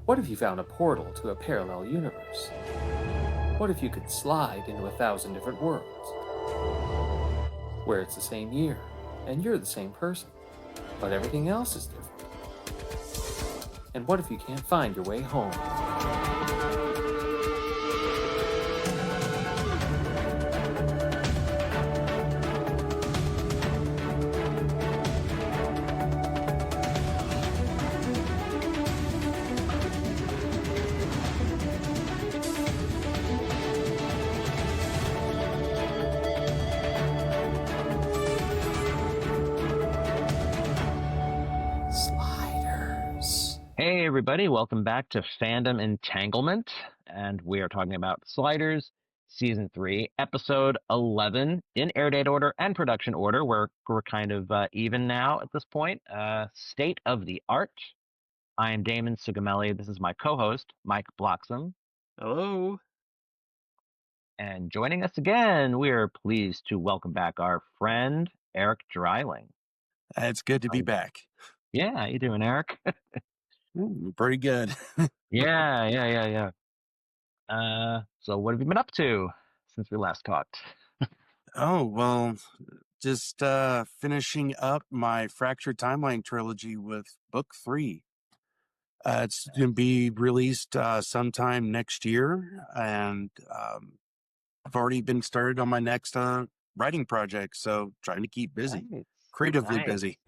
What if you found a portal to a parallel universe? What if you could slide into 1,000 different worlds? Where it's the same year, and you're the same person, but everything else is different? And what if you can't find your way home? Hey everybody, welcome back to Fandom Entanglement, and we are talking about Sliders, Season 3, Episode 11, in airdate order and production order. We're kind of even now at this point. State of the Art. I am Damon Sugameli. This is my co-host, Mike Bloxam. Hello. And joining us again, we are pleased to welcome back our friend, Erik Dreiling. It's good to be back. Yeah, how you doing, Erik? Pretty good. Yeah. So what have you been up to since we last talked? Oh, well, just finishing up my Fractured Timeline trilogy with book 3. It's going to be released sometime next year, and I've already been started on my next writing project, so trying to keep busy, creatively busy.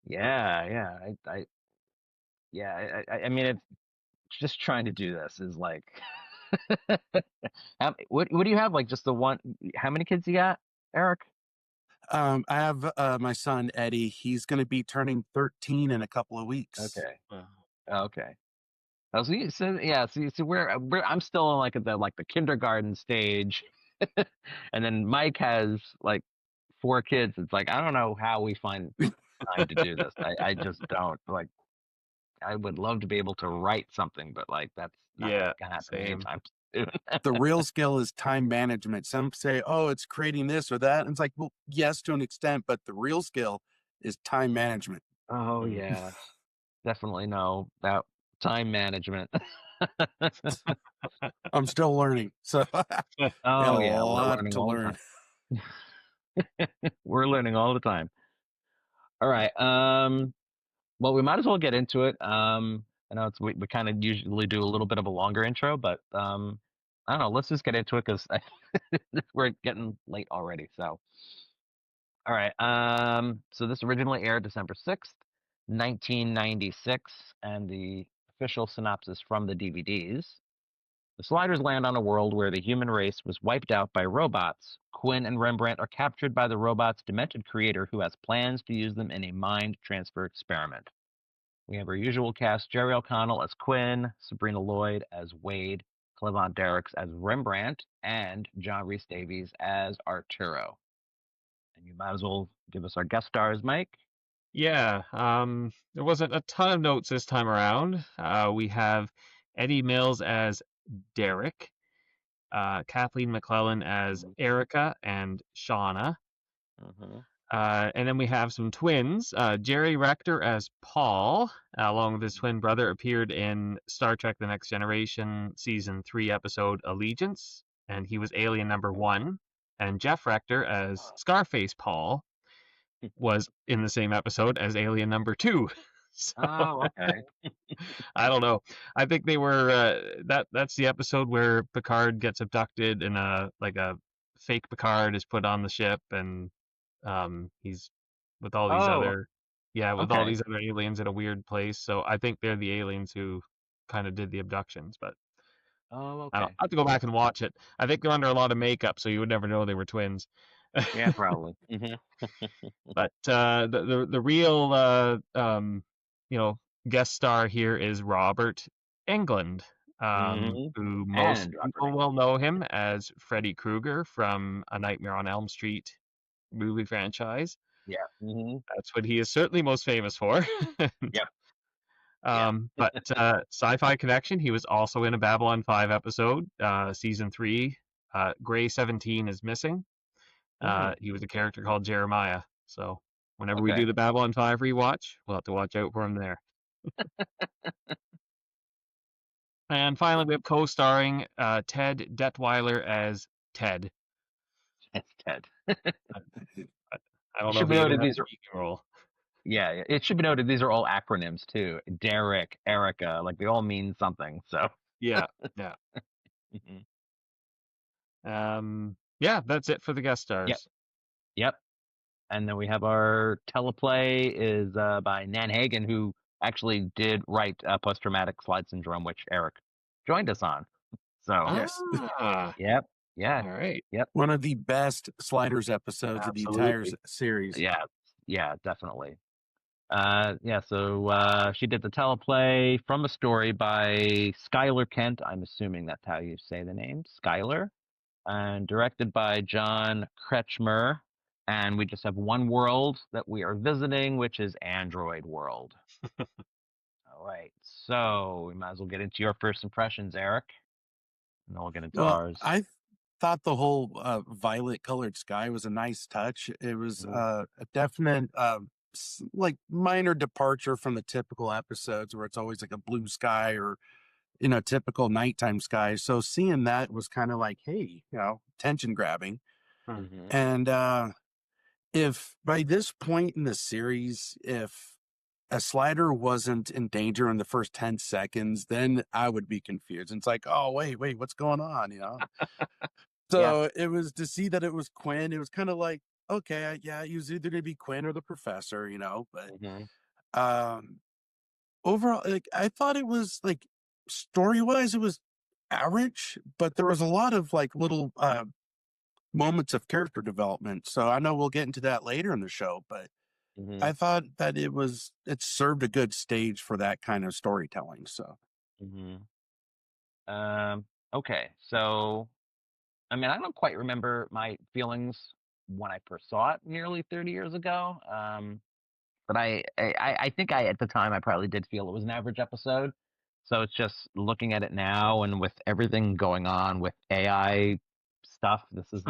Yeah. I mean, it's just trying to do this is like, what do you have? Like just the one? How many kids you got, Erik? I have my son Eddie. He's going to be turning 13 in a couple of weeks. Okay. Oh, so we're I'm still in like the kindergarten stage, and then Mike has like 4 kids. It's like I don't know how we find time to do this. I just don't. Like I would love to be able to write something, but like that's not gonna happen anytime soon. The real skill is time management. Some say, oh, it's creating this or that. And it's like, well, yes, to an extent, but the real skill is time management. Oh yeah, definitely know about time management. I'm still learning, so a lot to learn. We're learning all the time. All right. Well, we might as well get into it. I know we kind of usually do a little bit of a longer intro, but I don't know. Let's just get into it because we're getting late already. So, all right. So this originally aired December 6th, 1996, and the official synopsis from the DVDs. The Sliders land on a world where the human race was wiped out by robots. Quinn and Rembrandt are captured by the robots' demented creator who has plans to use them in a mind transfer experiment. We have our usual cast, Jerry O'Connell as Quinn, Sabrina Lloyd as Wade, Clevon Derricks as Rembrandt, and John Rhys Davies as Arturo. And you might as well give us our guest stars, Mike. Yeah, there wasn't a ton of notes this time around. We have Eddie Mills as Derek, Kathleen McClellan as Erica and Shauna. And then we have some twins. Jerry Rector as Paul, along with his twin brother, appeared in Star Trek The Next Generation Season 3 episode Allegiance, and he was alien number 1. And Jeff Rector as Scarface Paul was in the same episode as alien number 2. So, okay. I don't know. I think they were that's the episode where Picard gets abducted and a fake Picard is put on the ship, and he's with all these all these other aliens in a weird place. So I think they're the aliens who kind of did the abductions, but I have to go back and watch it. I think they're under a lot of makeup, so you would never know they were twins. Yeah, probably. But the real guest star here is Robert Englund, who most people will know him as Freddy Krueger from A Nightmare on Elm Street movie franchise. Yeah. That's what he is certainly most famous for. But Sci-Fi Connection, he was also in a Babylon 5 episode, Season 3. Gray 17 is missing. He was a character called Jeremiah. So whenever we do the Babylon 5 rewatch, we'll have to watch out for him there. And finally, we have co-starring Ted Detweiler as Ted. It's Ted. I don't know Should if be he ever noted had a these are speaking role. yeah. It should be noted these are all acronyms too. Derek, Erica, like they all mean something. So. Yeah. Mhm. Yeah, that's it for the guest Yep. stars. Yep. And then we have our teleplay is by Nan Hagan, who actually did write post-traumatic slide syndrome, which Erik joined us on. So, Yes. yep, yeah, All right. yep, One of the best Sliders episodes of the entire Absolutely. series. yeah, definitely. Yeah, so she did the teleplay from a story by Schuyler Kent. I'm assuming that's how you say the name, Schuyler, and directed by John Kretchmer. And we just have one world that we are visiting, which is Android World. All right, so we might as well get into your first impressions, Erik, and then we'll get into Well, ours. I thought the whole violet colored sky was a nice touch. It was Mhm. a definite like minor departure from the typical episodes where it's always like a blue sky or typical nighttime sky. So seeing that was kind of like, hey, tension grabbing. Mhm. And if by this point in the series, if a slider wasn't in danger in the first 10 seconds, then I would be confused. And it's like, oh, wait, what's going on? Yeah. So it was to see that it was Quinn. It was kind of like, okay, yeah, he was either going to be Quinn or the professor, but Mhm. um, overall, like, I thought it was like story wise, it was average, but there was a lot of like little moments of character development. So I know we'll get into that later in the show, but Mhm. I thought that it served a good stage for that kind of storytelling. So Mhm. Okay, so I mean, I don't quite remember my feelings when I first saw it nearly 30 years ago. But I think at the time I probably did feel it was an average episode. So it's just looking at it now and with everything going on with AI stuff, this is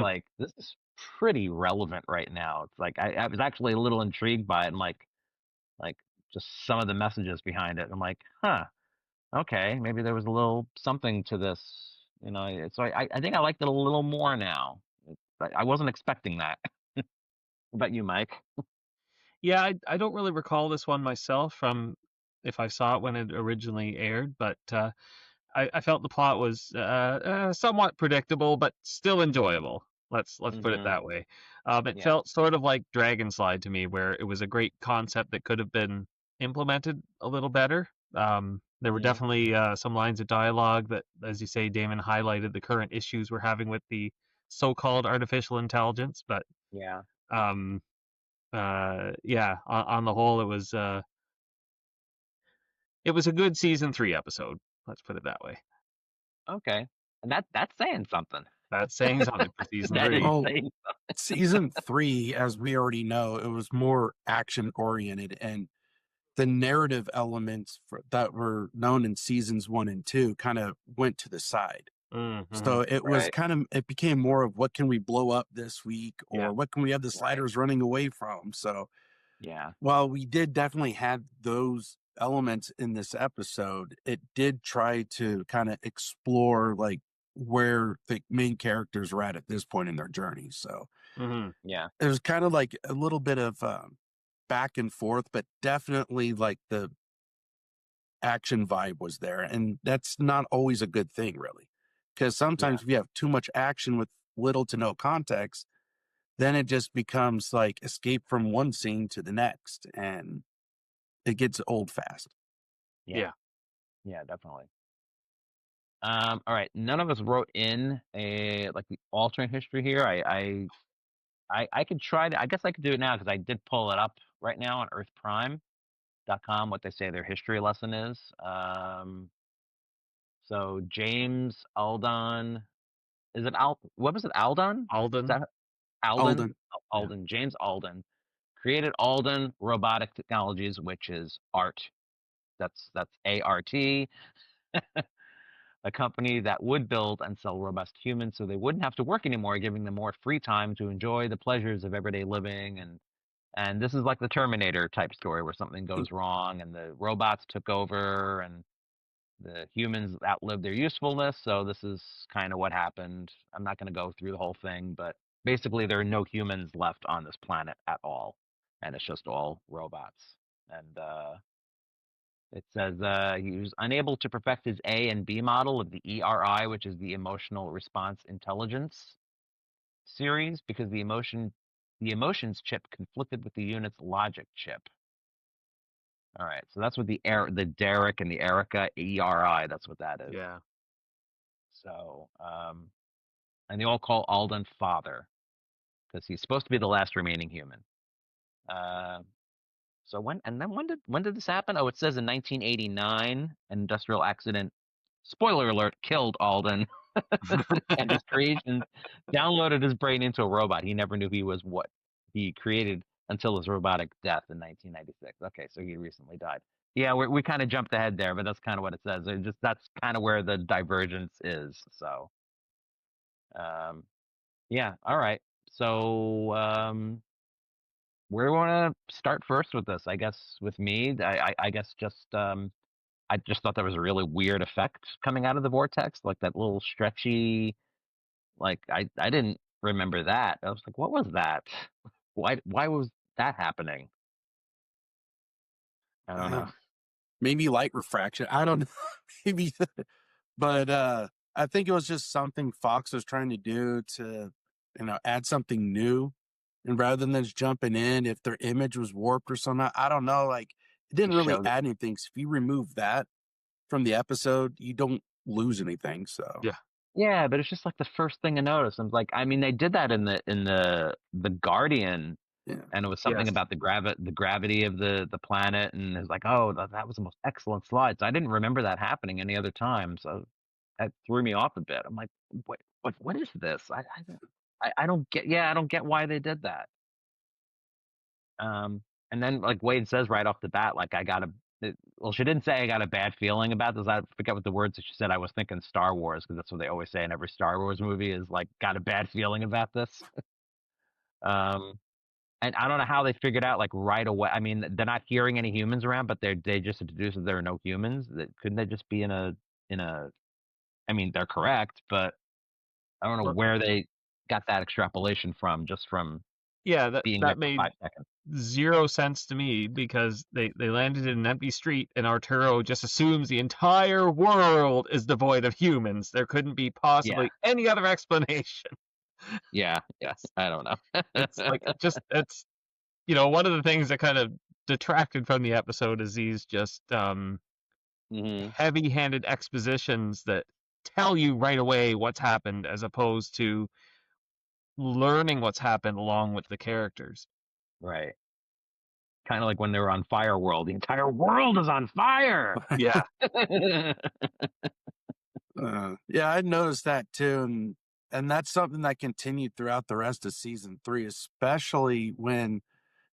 pretty relevant right now. It's like I was actually a little intrigued by it and like just some of the messages behind it. I'm like, huh, okay, maybe there was a little something to this, So I think I liked it a little more now. But I wasn't expecting that. What about you, Mike? Yeah, I don't really recall this one myself from if I saw it when it originally aired, but I felt the plot was somewhat predictable, but still enjoyable. Let's put it Hmm. that way. It Yeah. felt sort of like Dragon Slide to me, where it was a great concept that could have been implemented a little better. There were Hmm. definitely some lines of dialogue that, as you say, Damon highlighted the current issues we're having with the so-called artificial intelligence. But Yeah. um, yeah, on the whole, it was a good season 3 episode. Let's put it that way. Okay. And that's saying something. That's saying something for season That is 3. well, saying season 3, as we already know, it was more action oriented, and the narrative elements that were known in seasons 1 and 2 kind of went to the side. Mm-hmm. So it was right. it became more of what can we blow up this week, Yeah. or what can we have the Right. sliders running away from. So Yeah. while we did definitely have those elements in this episode, it did try to kind of explore like where the main characters were at this point in their journey. So Mm-hmm. Yeah. it was kind of like a little bit of back and forth, but definitely like the action vibe was there. And that's not always a good thing, really. Because Yeah. sometimes if you have too much action with little to no context, then it just becomes like escape from one scene to the next. And it gets old fast. Yeah. Yeah. Yeah, definitely. All right. None of us wrote in a like the alternate history here. I could try to I guess I could do it now because I did pull it up right now on earthprime.com what they say their history lesson is. So James Aldohn, is it what was it, Aldohn? Is Alden. that Alden? Alden. Yeah. Alden, James Aldohn created Alden Robotic Technologies, which is ART. That's ART, a company that would build and sell robust humans so they wouldn't have to work anymore, giving them more free time to enjoy the pleasures of everyday living. And this is like the Terminator type story where something goes wrong and the robots took over. And the humans outlived their usefulness, so this is kind of what happened. I'm not going to go through the whole thing, but basically there are no humans left on this planet at all, and it's just all robots. And it says he was unable to perfect his A and B model of the ERI, which is the Emotional Response Intelligence series, because the emotions chip conflicted with the unit's logic chip. All right, so that's what the Derek and the Erica ERI. That's what that is. Yeah. So, and they all call Aldohn father because he's supposed to be the last remaining human. So when did this happen? Oh, it says in 1989, an industrial accident. Spoiler alert: killed Aldohn, and his creation downloaded his brain into a robot. He never knew he was what he created until his robotic death in 1996. Okay, so he recently died. Yeah, we kind of jumped ahead there, but that's kind of what it says. That's kind of where the divergence is. So, yeah, all right. So, where do we want to start first with this? I guess with me, I guess just I just thought there was a really weird effect coming out of the vortex, like that little stretchy. Like I didn't remember that. I was like, what was that? Why was that happening? I don't know. Maybe light refraction. I don't know. Maybe, but I think it was just something Fox was trying to do to, add something new. And rather than just jumping in, if their image was warped or something, I don't know. Like, it didn't really Show add anything. So if you remove that from the episode, you don't lose anything. So Yeah. Yeah, but it's just like the first thing I noticed. I'm like, I mean, they did that in the Guardian, yeah. and it was something Yes. about the gravity of the planet, and it's like, oh, that was the most excellent slide. So I didn't remember that happening any other time, so that threw me off a bit. I'm like, what is this? I don't get. Yeah, I don't get why they did that. And then like Wade says right off the bat, like well, she didn't say I got a bad feeling about this. I forget what the words that she said. I was thinking Star Wars because that's what they always say in every Star Wars movie is like got a bad feeling about this. And I don't know how they figured out like right away. I mean, they're not hearing any humans around, but they just deduced that there are no humans. Couldn't they just be in a? I mean, they're correct, but I don't know Well, where they got that extrapolation from, just from yeah, that being there that for made 5 seconds. zero sense to me because they landed in an empty street and Arturo just assumes the entire world is devoid of humans. There couldn't be possibly any other explanation. Yeah. I don't know. It's like it's one of the things that kind of detracted from the episode is these just Hmm. heavy-handed expositions that tell you right away what's happened as opposed to learning what's happened along with the characters. Right. Kind of like when they were on Fire World. The entire world is on fire. Yeah. Yeah, I noticed that too, and that's something that continued throughout the rest of season 3, especially when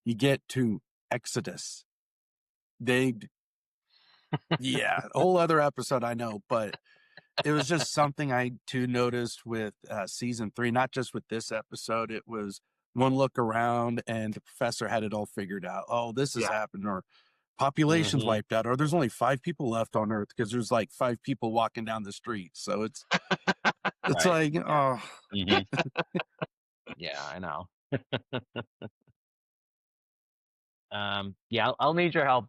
you get to Exodus. Yeah, a whole other episode, I know, but it was just something I too noticed with season 3, not just with this episode. It was one look around and the professor had it all figured out. Oh, this has Yeah. happened, or population's Mhm. wiped out, or there's only 5 people left on Earth because there's like 5 people walking down the street. So it's Right. like, oh, Mhm. Yeah, I know. Yeah, I'll need your help.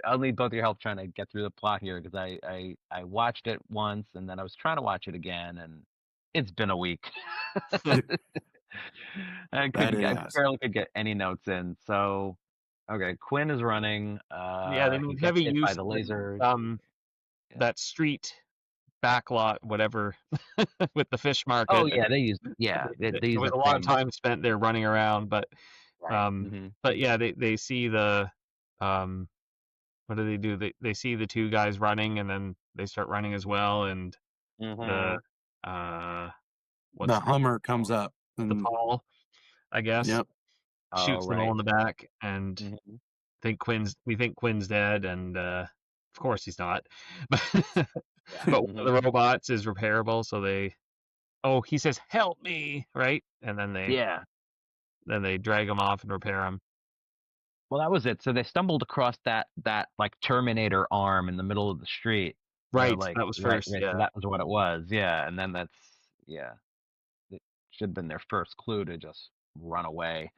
I'll need both your help trying to get through the plot here because I watched it once and then I was trying to watch it again and it's been a week. I that it has. barely could get any notes in. So, okay, Quinn is running. Yeah, they He made gets heavy hit by use the of lasers. Yeah. that street backlot, whatever, with the fish market. Oh yeah, they use they There use was that a lot of same time spent there running around, but right. Mm-hmm. yeah, they see the what do? They see the two guys running, and then they start running as well, and Mm-hmm. the what's The Hummer comes up the and Paul, I guess, yep. Oh shoots them all right. in the back, and Mm-hmm. we think Quinn's dead, and of course he's not, but Yeah. but one Mm-hmm. of the robots is repairable, so he says help me, right, and then Yeah. they drag him off and repair him. Well, that was it. So they stumbled across that like Terminator arm in the middle of the street, Right, like that was right, first. right. So Yeah. that was what it was. Yeah, and then it should have been their first clue to just run away.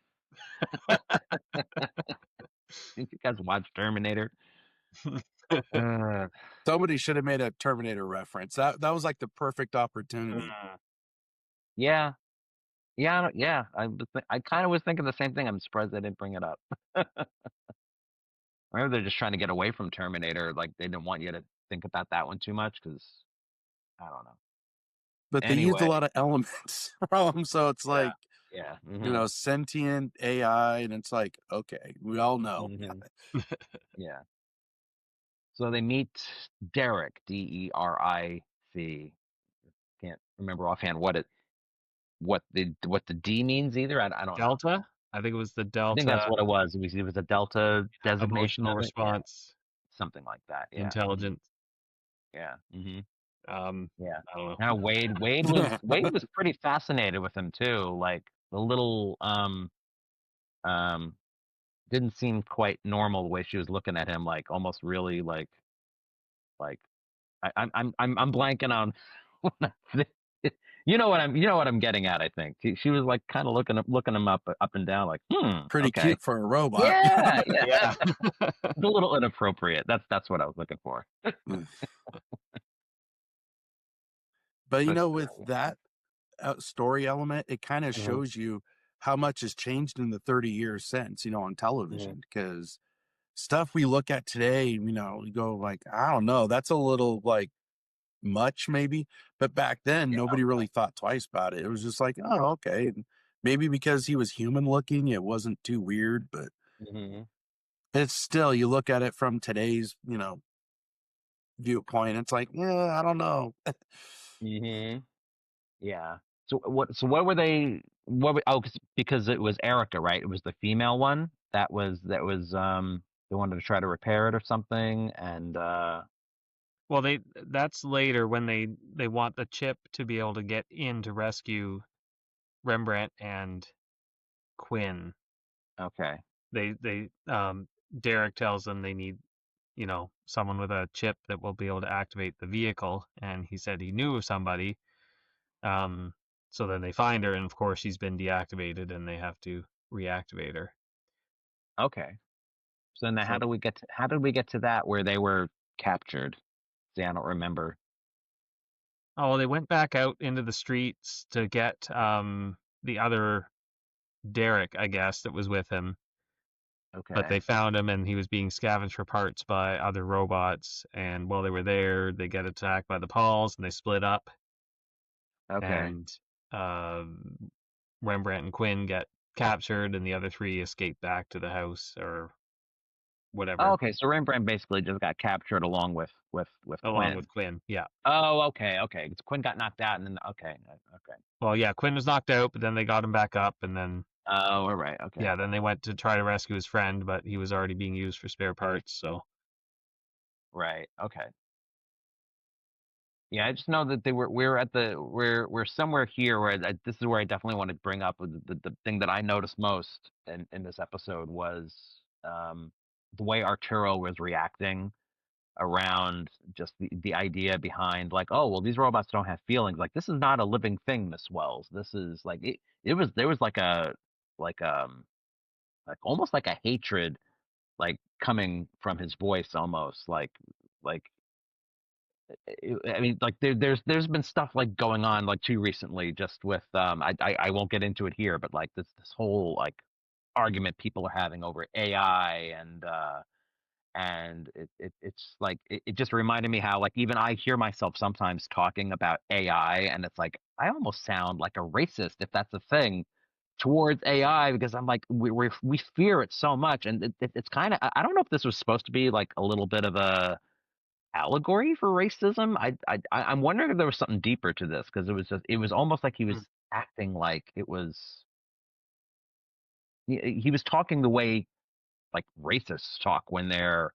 Think you guys watch Terminator? Uh, Somebody should have made a Terminator reference. That was like the perfect opportunity. yeah, yeah. I kind of was thinking the same thing. I'm surprised they didn't bring it up. Maybe they're just trying to get away from Terminator. Like they didn't want you to think about that one too much because I don't know. But they used a Anyway, lot of elements from them, so it's yeah, like, yeah, sentient AI, and it's like, okay, we all know. yeah. So they meet Derek, Deric. Can't remember offhand what the D means either. I don't know. Delta? I think it was the I think that's Delta what it was. It was a Delta designation emotional of it. Yeah, response something like that. Yeah. intelligence. Yeah. Yeah. I don't know. Now Wade was pretty fascinated with him too. Like the little um didn't seem quite normal the way she was looking at him, like almost really like I'm blanking on you know what I'm getting at, I think. She was like kind of looking him up and down like, Pretty okay. cute for a robot. Yeah. Yeah. It's a little inappropriate. That's what I was looking for. But But with that story element, it kind of shows you how much has changed in the 30 years since, on television. Because stuff we look at today, we go like, I don't know, that's a little like much maybe. But back then, nobody really thought twice about it. It was just like, oh, okay. And maybe because he was human looking, it wasn't too weird. But it's still, you look at it from today's, viewpoint, it's like, yeah, I don't know. Yeah. So what were they? Because it was Erica, right? It was the female one that was they wanted to try to repair it or something, and Well, that's later when they want the chip to be able to get in to rescue Rembrandt and Quinn. okay, They Derek tells them they need, someone with a chip that will be able to activate the vehicle, and he said he knew of somebody. So then they find her, and of course she's been deactivated, and they have to reactivate her. okay. So now, how So, did we get to that where they were captured? See, I don't remember. they went back out into the streets to get the other Derek, I guess, that was with him. But they Okay. found him, and he was being scavenged for parts by other robots. And while they were there, they get attacked by the Pauls, and they split up. Okay. And Rembrandt and Quinn get captured, and the other three escape back to the house or whatever, Oh, okay. So Rembrandt basically just got captured along with along Quinn. with Quinn. Yeah. Oh, okay. So Quinn got knocked out, and then okay. Well, yeah, Quinn was knocked out, but then they got him back up, and then Oh, all right. Okay. yeah, then they went to try to rescue his friend, but he was already being used for spare parts. So Right. Okay. Yeah, I just know that we're somewhere here where this is where I definitely want to bring up the thing that I noticed most in this episode was the way Arturo was reacting around just the idea behind like, oh well, these robots don't have feelings. Like this is not a living thing, Miss Wells. This is like there was like like almost like a hatred like coming from his voice almost like I mean, like there's been stuff like going on like too recently, just with I won't get into it here, but like this whole like argument people are having over AI and it's like it just reminded me how like even I hear myself sometimes talking about AI and it's like I almost sound like a racist if that's a thing towards AI because I'm like we fear it so much and it's kind of I don't know if this was supposed to be like a little bit of a allegory for racism. I'm wondering if there was something deeper to this because it was almost like he was acting like it was he was talking the way like racists talk when they're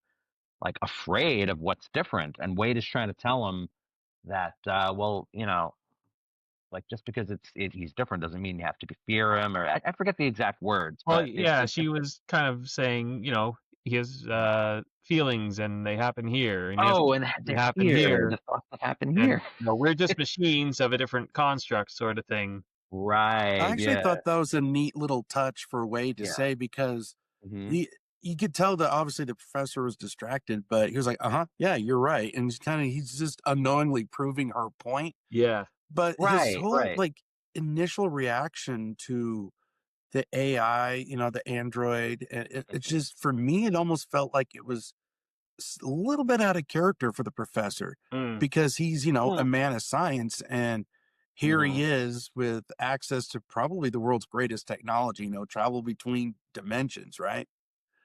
like afraid of what's different, and Wade is trying to tell him that well like just because he's different doesn't mean you have to fear him or I forget the exact words, well, but yeah, she was kind of saying, feelings, and they happen here, and he has Oh, and they they're happen here. here, The thoughts that happen and here. we're just machines of a different construct, sort of thing. I Right. actually Yeah. thought that was a neat little touch for Wade to Yeah. say, because hmm you could tell that obviously the professor was distracted, but he was like, yeah, you're right. And he's just unknowingly proving her point. Yeah. But his Right. whole Right. like initial reaction to the AI, the android, it's Mhm. just, for me, it almost felt like it was a little bit out of character for the professor, Mm. because he's, a man of science, and here Mhm. he is with access to probably the world's greatest technology, travel between dimensions, right?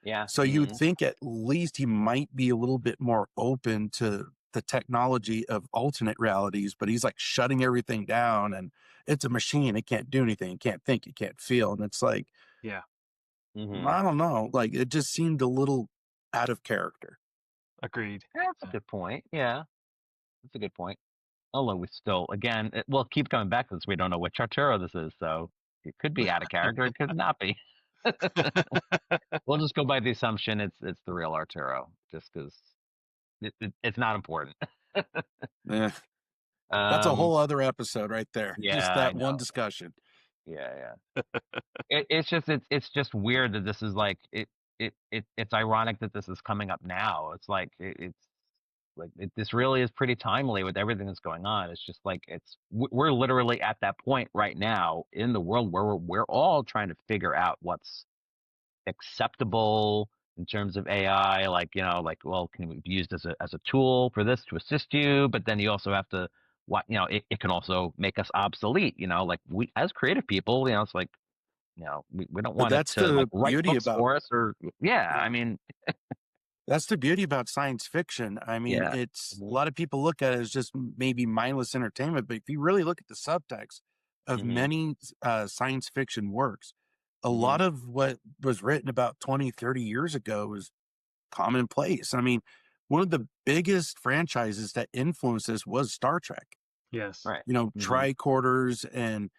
Yeah. So you would think at least he might be a little bit more open to the technology of alternate realities, but he's like shutting everything down, and it's a machine. It can't do anything. It can't think. It can't feel. And it's like, Yeah. Mhm. I don't know. Like, it just seemed a little out of character. Agreed. That's a good point. Yeah, that's a good point. Although we still, again, we'll keep coming back to this. We don't know which Arturo this is, so it could be out of character. It could not be. We'll just go by the assumption it's the real Arturo, just because it's not important. Eh, that's a Um, whole other episode right there. Just yeah, I that one know. discussion. Yeah, yeah. It's just weird that this is like it's ironic that this is coming up now. It's like this really is pretty timely with everything that's going on. It's just like we're literally at that point right now in the world where we're all trying to figure out what's acceptable in terms of AI. Like, well, can it be used as a tool for this to assist you? But then you also have to, it can also make us obsolete. Like we as creative people, it's like, we don't But want it that's to like the write beauty books about for us or yeah. yeah. I mean, That's the beauty about science fiction. I mean, yeah. it's a hmm lot of people look at it as just maybe mindless entertainment, but if you really look at the subtext of hmm many science fiction works, a hmm lot of what was written about 20, 30 years ago is commonplace. I mean, one of the biggest franchises that influenced this was Star Trek. Yes. Right. hmm Tricorders and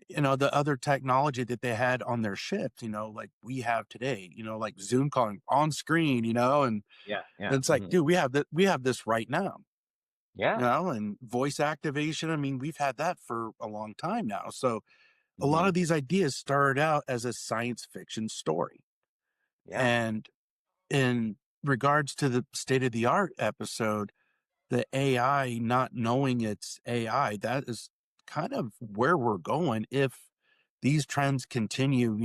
the other technology that they had on their ships, like we have today, like Zoom calling on screen, and Yeah. Yeah. it's like, dude, we have this right now, Yeah. and voice activation. I mean, we've had that for a long time now. So a lot hmm of these ideas started out as a science fiction story. Yeah. And in regards to the state of the art episode, the AI not knowing it's AI, that is kind of where we're going if these trends continue,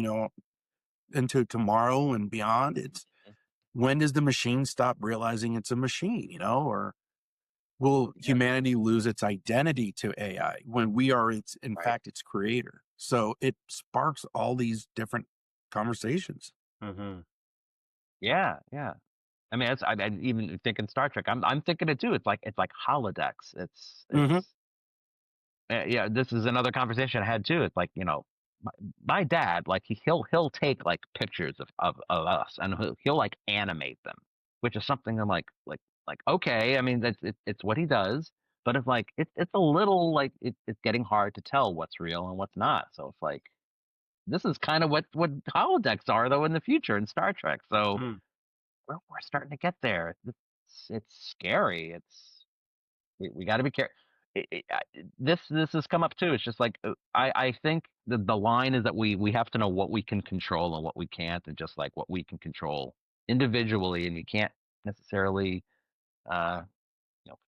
into tomorrow and beyond. It's, when does the machine stop realizing it's a machine, or will Yeah. humanity lose its identity to AI when we are in Right. fact its creator? So it sparks all these different conversations. Mm-hmm. Yeah. Yeah. I mean, I even thinking Star Trek. I'm thinking it too. It's like holodecks. Hmm. Yeah. This is another conversation I had too. It's like my dad, like he'll take like pictures of us and he'll like animate them, which is something I'm like okay. I mean it's what he does, but it's like it's a little like it's getting hard to tell what's real and what's not. So it's like this is kind of what holodecks are though in the future in Star Trek. So Mm. we're starting to get there. It's scary. We got to be careful. This has come up too. It's just like I think the line is that we have to know what we can control and what we can't, and just like what we can control individually, and you can't necessarily uh,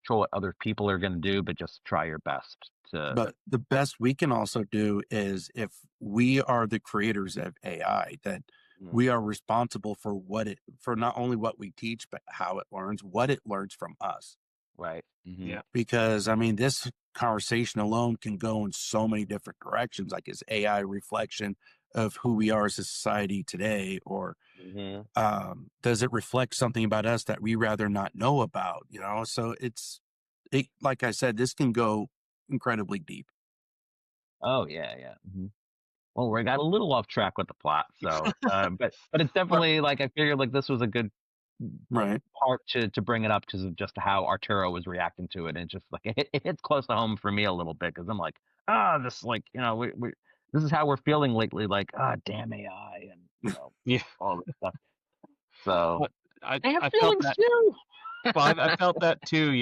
control what other people are going to do, but just try your best to. But the best we can also do is, if we are the creators of AI, that Mm, we are responsible for for not only what we teach, but how it learns, what it learns from us. right. Yeah. Because I mean, this conversation alone can go in so many different directions. Like, is AI a reflection of who we are as a society today, or hmm does it reflect something about us that we rather not know about? So like I said, this can go incredibly deep. Oh yeah, yeah. Well, we got a little off track with the plot, so but it's Well, definitely like I figured like this was a good Right. part to bring it up to just how Arturo was reacting to it, and just like it hits close to home for me a little bit because I'm like, this like we this is how we're feeling lately, like damn AI and yeah. all this stuff. So But they have I felt feelings that. too. Well, I felt that too.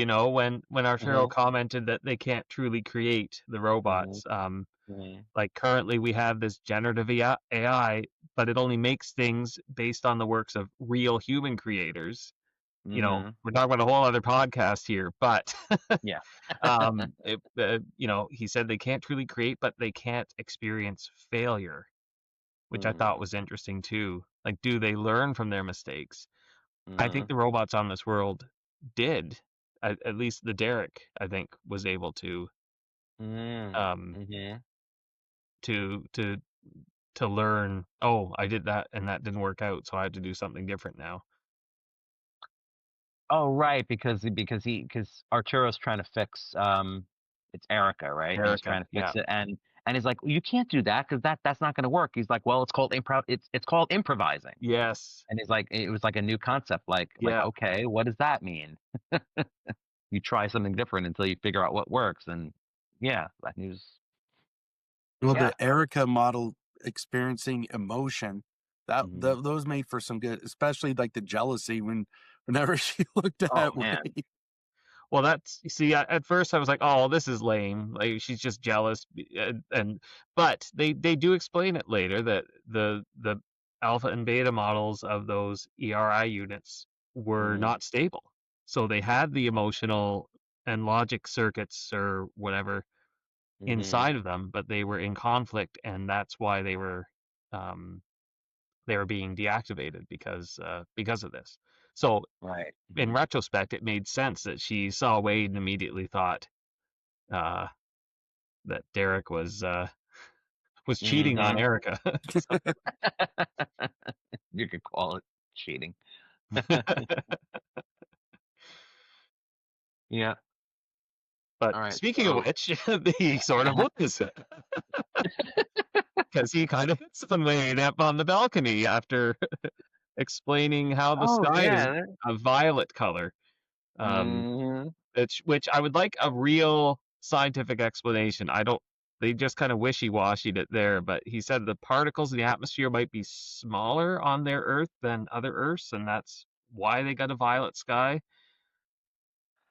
When Arturo Mhm, commented that they can't truly create the robots. mhm, Like currently we have this generative AI, but it only makes things based on the works of real human creators. mhm. We're talking about a whole other podcast here, but Yeah. he said they can't truly create, but they can't experience failure, which I thought Mhm, was interesting too. Like, do they learn from their mistakes? I think mhm, the robots on this world did. At least the Derek, I think, was able to mhm, um mhm. to to learn. Oh, I did that and that didn't work out, so I had to do something different now. Oh, right, because Arturo's trying to fix it's Erica, right? And he's Erica, trying to yeah, fix it, and he's like, well, you can't do that because that's not going to work. He's like, well, it's called it's called improvising, yes, and he's like, it was like a new concept, like yeah, okay, what does that mean? You try something different until you figure out what works, and yeah, that he was Well, yeah. the Erica model experiencing emotion, Mhm. those made for some good, especially like the jealousy whenever she looked Oh that way. man. well, that's, you see, at first I was like, oh, this is lame, like she's just jealous, but they do explain it later that the alpha and beta models of those ERI units were Mhm. not stable, so they had the emotional and logic circuits or whatever Mhm. inside of them, but they were in conflict, and that's why um, they were being deactivated because of this. So Right. in Mhm. retrospect, it made sense that she saw Wade and immediately thought uh, that Derek was cheating on Mhm. Erica. You could call it cheating. Yeah. But All right. speaking of So. which, he sort of Uh-huh. was, because he kind of hits on Wade up on the balcony after explaining how the Oh sky is yeah. a violet color. Um, Mhm. which I would like a real scientific explanation. I don't. They just kind of wishy-washied it there, but he said the particles in the atmosphere might be smaller on their Earth than other Earths, and that's why they got a violet sky.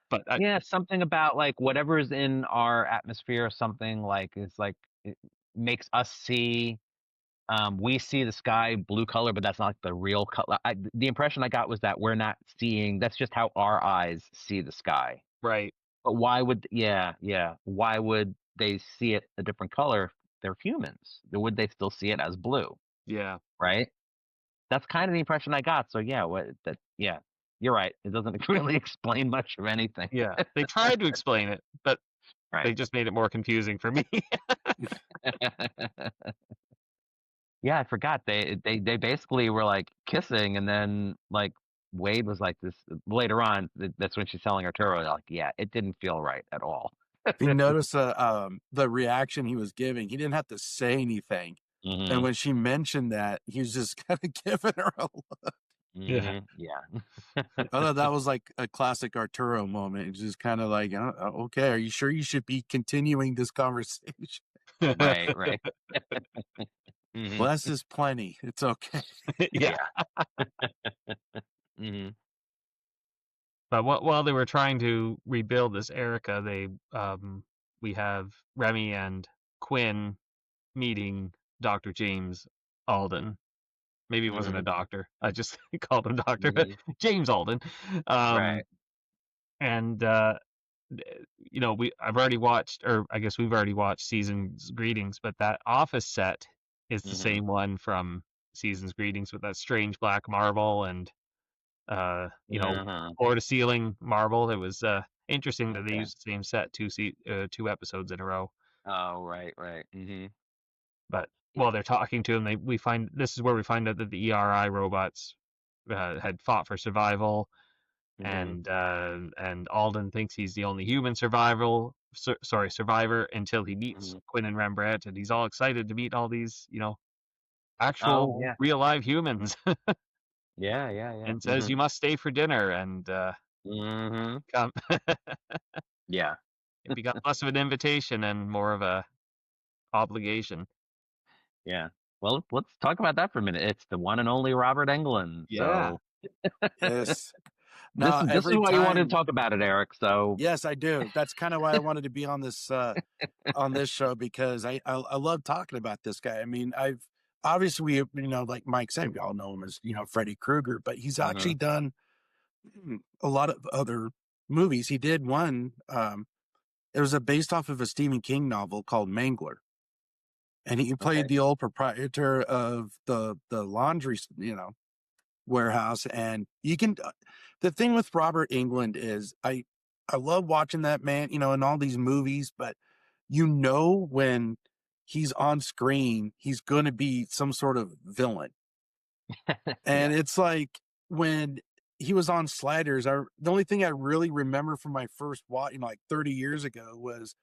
But Yeah, something about like whatever is in our atmosphere or something like it's like it makes us see we see the sky blue color, but that's not the real color. The impression I got was that we're not seeing, that's just how our eyes see the sky. right, But why would, yeah, why would they see it a different color if they're humans? Would they still see it as blue, yeah, right? That's kind of the impression I got. So yeah, yeah, you're right. It doesn't really explain much of anything. yeah. They tried to explain it, but Right. they just made it more confusing for me. Yeah, I forgot. They basically were like kissing, and then like Wade was like this later on. That's when she's telling Arturo, like, yeah, it didn't feel right at all. If you notice the reaction he was giving, he didn't have to say anything. And Hmm. when she mentioned that, he was just kind of giving her a look. Yeah, Hmm. Yeah. I thought that was like a classic Arturo moment. It's just kind of like, okay, are you sure you should be continuing this conversation? Right. Right. Hmm. Well, that's just plenty. It's okay. yeah. Yeah. Hmm. But while they were trying to rebuild this Erica, we have Remy and Quinn meeting Dr. James Alden. Maybe it wasn't a Hmm. doctor. I just called him doctor. Hmm. James Alden. Um, Right. and I've already watched, or I guess we've already watched Season's Greetings, but that office set is the Hmm. same one from Season's Greetings with that strange black marble and Uh-huh. floor to ceiling marble. It was interesting that they Okay. used the same set two episodes in a row. Oh, right. Right. Hmm. But Yeah. while they're talking to him, we find this is where we find out that the ERI robots had fought for survival, Hmm. and Alden thinks he's the only human survivor until he meets Hmm. Quinn and Rembrandt, and he's all excited to meet all these Oh, actual yeah. real live humans, Yeah. Yeah. Yeah. and says you must stay for dinner, and Hmm. come. Yeah. It becomes less of an invitation and more of a obligation. Yeah. Well, let's talk about that for a minute. It's the one and only Robert Englund. Yeah. So Yes. This No, is every why you wanted to time. talk about it, Eric. So Yes, I do. That's kind of why I wanted to be on this show, because I love talking about this guy. I mean, I've obviously like Mike said, we all know him as Freddy Krueger, but he's actually done a lot of other movies. He did one. It was based off of a Stephen King novel called Mangler, and he played the old proprietor of the laundry warehouse. And you can the thing with Robert Englund is I love watching that man, in all these movies, but when he's on screen, he's going to be some sort of villain. And it's like when he was on Sliders, the only thing I really remember from my first watch, like 30 years ago, was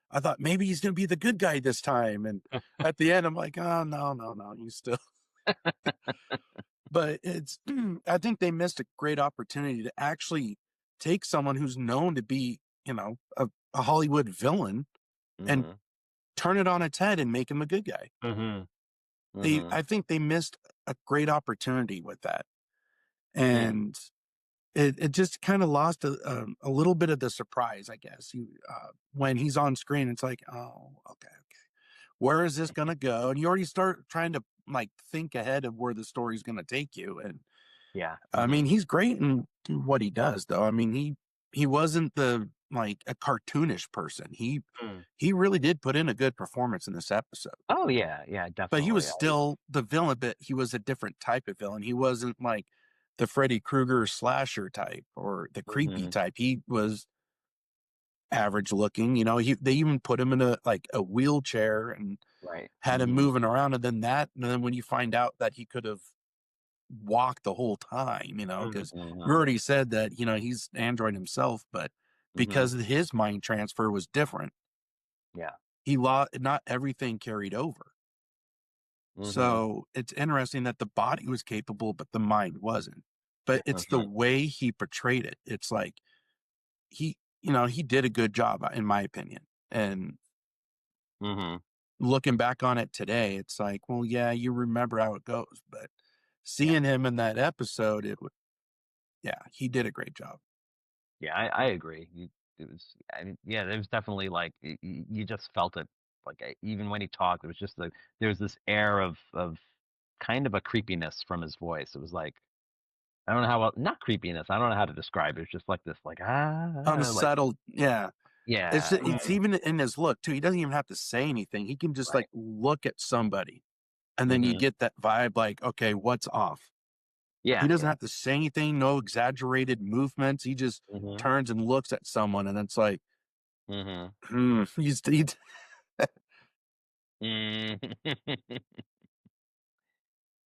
I thought maybe he's going to be the good guy this time. And at the end, I'm like, oh, no, he's still. But I think they missed a great opportunity to actually take someone who's known to be, a Hollywood villain and turn it on its head and make him a good guy. I think they missed a great opportunity with that. And it just kind of lost a little bit of the surprise, I guess. When he's on screen, it's like, oh, okay. Where is this going to go? And you already start trying to think ahead of where the story's going to take you. And I mean, he's great in what he does, though. I mean, he wasn't a cartoonish person. He really did put in a good performance in this episode. Oh yeah, definitely. But he was still the villain, but he was a different type of villain. He wasn't like the Freddy Krueger slasher type or the creepy type. He was average looking. They even put him in a wheelchair and had him moving around. And then when you find out that he could have walked the whole time, because you already said that, he's android himself, but because his mind transfer was different. Not everything carried over. So it's interesting that the body was capable, but the mind wasn't. But it's the way he portrayed it. It's like he did a good job, in my opinion. And looking back on it today, it's like, well, yeah, you remember how it goes, but seeing him in that episode, he did a great job. Yeah, I agree. It was, it was definitely you just felt it. Even when he talked, it was just there's this air of kind of a creepiness from his voice. It was like, I don't know not creepiness. I don't know how to describe it. It's just like this, Unsettled. Yeah. Yeah. It's even in his look too. He doesn't even have to say anything. He can just look at somebody, and then you get that vibe, like, okay, what's off? Yeah. He doesn't have to say anything. No exaggerated movements. He just turns and looks at someone, and it's like, he's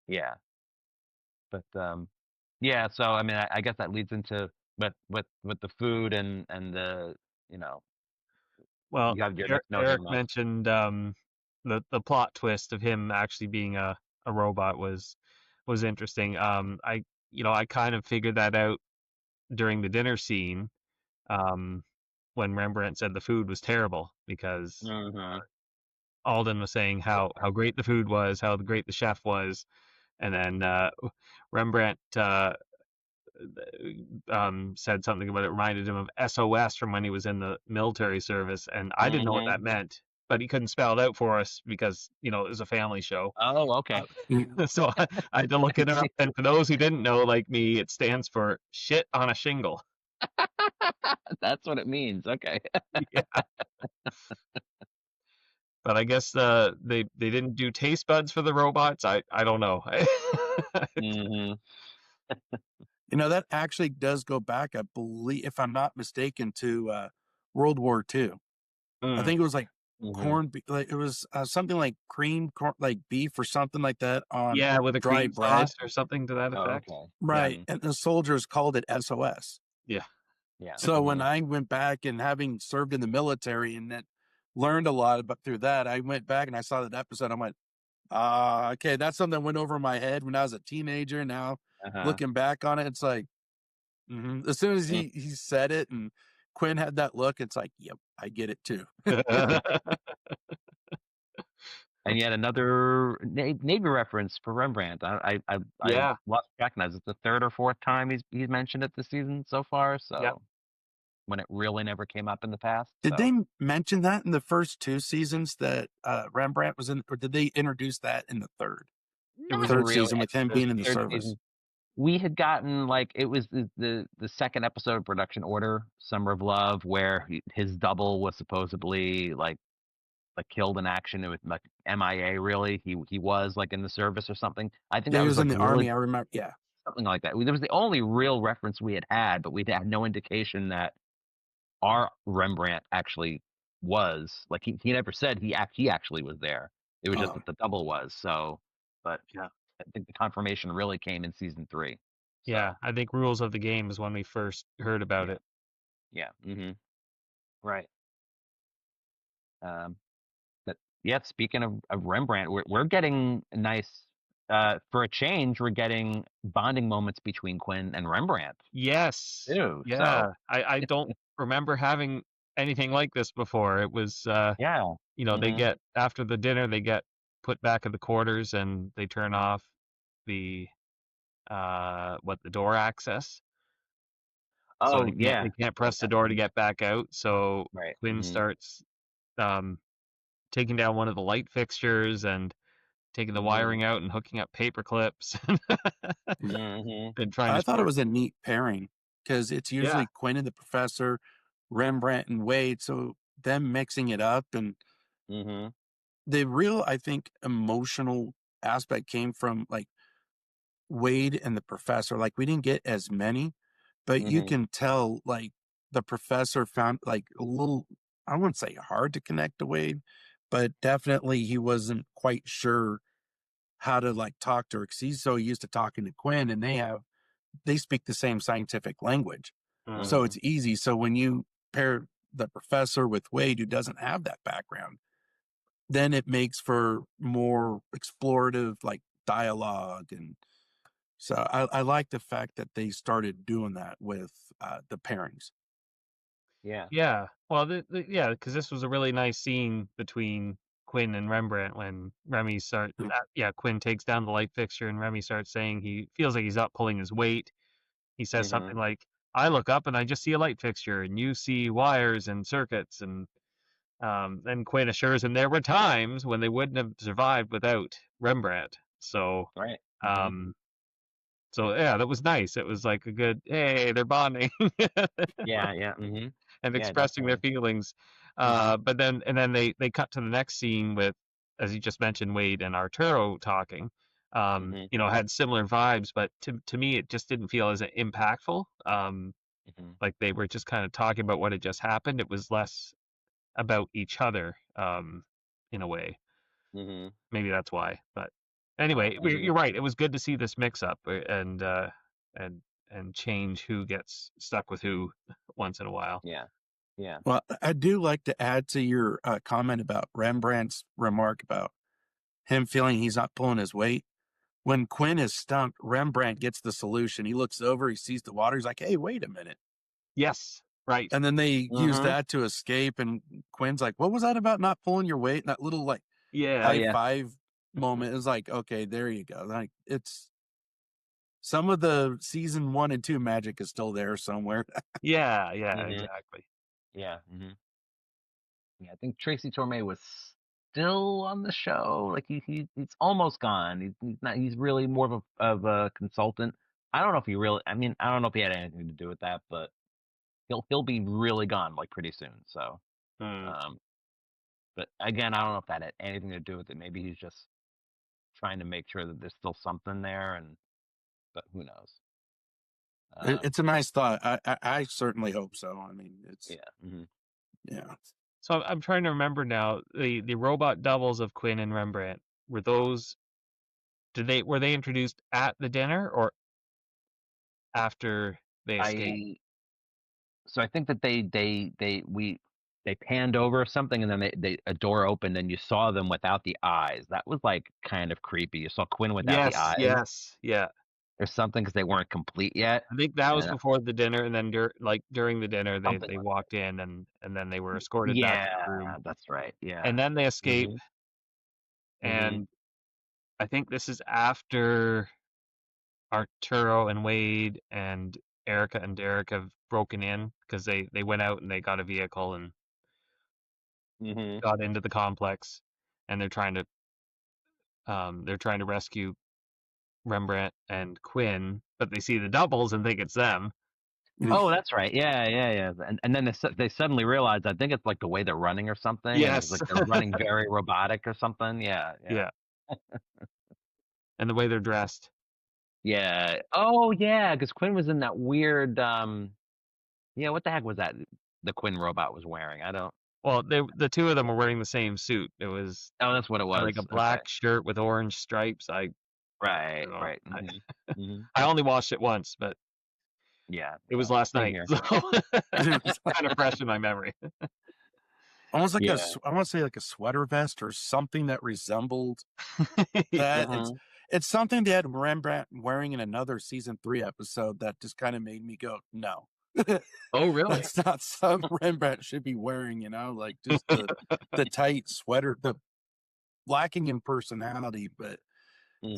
yeah. But so I mean, I guess that leads into with the food and the Well, you have your next note Eric here, Mike. mentioned the plot twist of him actually being a robot was interesting. I kind of figured that out during the dinner scene, when Rembrandt said the food was terrible, because Aldohn was saying how great the food was, how great the chef was, and then Rembrandt said something about it reminded him of SOS from when he was in the military service, and I didn't know what that meant, but he couldn't spell it out for us because it was a family show. Oh, okay. So I had to look it up, and for those who didn't know, like me, it stands for shit on a shingle. That's what it means. Okay. Yeah. But I guess they didn't do taste buds for the robots. I don't know. that actually does go back, I believe, if I'm not mistaken, to World War II. I think it was like corn, it was something like cream corn, like beef or something like that on with a dry cream bread sauce or something to that effect. Okay. Right. And the soldiers called it SOS. Yeah. So when I went back, and having served in the military and then learned a lot about through that, I went back and I saw that episode. I went, okay, that's something that went over my head when I was a teenager. Now looking back on it, it's like, as soon as he said it and Quinn had that look, it's like, yep, I get it too. And yet another Navy reference for Rembrandt. I Yeah. lost track now. Is it the third or fourth time he's mentioned it this season so far? So Yep. when it really never came up in the past. Did So. they mention that in the first 2 seasons that Rembrandt was in, or did they introduce that in the third? Not Third really. season with him The being in the third service. season, we had gotten like it was the second episode of Production Order, Summer of Love, where his double was supposedly like killed in action. It was like MIA. Really, he was like in the service or something. I think Yeah, that he was was like in the really army. I remember. Yeah. something like that. That was the only real reference we had, but we had no indication that our Rembrandt actually was like he never said he actually was there. It was just Oh, that the double was. So, but yeah, I think the confirmation really came in season 3. So, Yeah, I think Rules of the Game is when we first heard about yeah. it. Yeah. Mm-hmm. Right. But yeah, speaking of Rembrandt, we're getting nice. For a change, we're getting bonding moments between Quinn and Rembrandt Yes. too. Yeah. So I don't remember having anything like this before. It was yeah. they Mm-hmm. get after the dinner, they get put back at the quarters and they turn off the the door access. So Oh yeah. they can't Right. press the door to get back out. So Right. Quinn Mm-hmm. starts taking down one of the light fixtures and taking the wiring out and hooking up paper clips Mm-hmm. and trying I to thought it start. was a neat pairing because it's Yeah. usually Quinn and the professor, Rembrandt and Wade. So them mixing it up, and Mm-hmm. the real, I think, emotional aspect came from like Wade and the professor. Like we didn't get as many, but you Mm-hmm. can tell like the professor found like a little, I wouldn't say hard to connect to Wade, but definitely he wasn't quite sure how to like talk to her because he's so used to talking to Quinn, and they speak the same scientific language. So Mm-hmm. it's easy. So when you pair the professor with Wade, who doesn't have that background, then it makes for more explorative like dialogue. And so I like the fact that they started doing that with the pairings. Yeah. Yeah. Well, because this was a really nice scene between Quinn and Rembrandt when Quinn takes down the light fixture and Remy starts saying he feels like he's not pulling his weight. He says Mm-hmm. something like, "I look up and I just see a light fixture, and you see wires and circuits." And then Quinn assures him there were times when they wouldn't have survived without Rembrandt. So, Right. Mm-hmm. um, yeah, that was nice. It was like a good, hey, they're bonding. Yeah. Yeah. Mm-hmm. And Yeah. expressing their Definitely. feelings. Mm-hmm. But then they cut to the next scene with, as you just mentioned, Wade and Arturo talking. Mm-hmm. Had similar vibes, but to me it just didn't feel as impactful. Mm-hmm. Like they were just kind of talking about what had just happened. It was less about each other, in a way. Mm-hmm. Maybe that's why. But anyway, Mm-hmm. you're right. It was good to see this mix up and change who gets stuck with who once in a while. Yeah. Yeah. Well, I do like to add to your comment about Rembrandt's remark about him feeling he's not pulling his weight. When Quinn is stumped, Rembrandt gets the solution. He looks over, he sees the water. He's like, hey, wait a minute. Yes, right. And then they use Mm-hmm. that to escape. And Quinn's like, what was that about not pulling your weight? And that little like Yeah. high yeah. five moment is like, okay, there you go. Like it's some of the season 1 and 2 magic is still there somewhere. Yeah, Mm-hmm. exactly. Yeah. Mm-hmm. Yeah. I think Tracy Torme was still on the show. Like he's almost gone. He's not. He's really more of a consultant. I don't know if he really. I mean, I don't know if he had anything to do with that, but he'll be really gone like pretty soon. So, Mm. but again, I don't know if that had anything to do with it. Maybe he's just trying to make sure that there's still something there, but who knows? It's a nice thought. I certainly hope so. I mean, it's Yeah. Mm-hmm. yeah. So I'm trying to remember now the robot doubles of Quinn and Rembrandt. Were those were they introduced at the dinner or after they escaped? So I think that they panned over something and then a door opened and you saw them without the eyes. That was like kind of creepy. You saw Quinn without the eyes Yeah. or something because they weren't complete yet. I think that was And before the dinner, and then during the dinner something they like walked in and then they were escorted back to yeah, the room, that's right. Yeah. and then they escape. Mhm. And I think this is after Arturo and Wade and Erica and Derek have broken in because they went out and they got a vehicle and got into the complex, and they're trying to rescue Rembrandt and Quinn, but they see the doubles and think it's them. Oh, that's right. Yeah. And then they suddenly realize, I think it's like the way they're running or something. And Yes. it's like they're running very robotic or something. Yeah. And the way they're dressed. Yeah. Oh, yeah. Because Quinn was in that weird. Yeah. What the heck was that? The Quinn robot was wearing. I don't. Well, the two of them were wearing the same suit. It was Oh, that's what it was. like a black Okay. shirt with orange stripes. Right. know. Right. I only watched it once, but Yeah. it was last same night, here. so it's kind of fresh in my memory. Almost like Yeah. I want to say like a sweater vest or something that resembled Yeah. that. It's something they had Rembrandt wearing in another season 3 episode that just kind of made me go, no. Oh, really? That's not something Rembrandt should be wearing, like just the tight sweater, the lacking in personality. But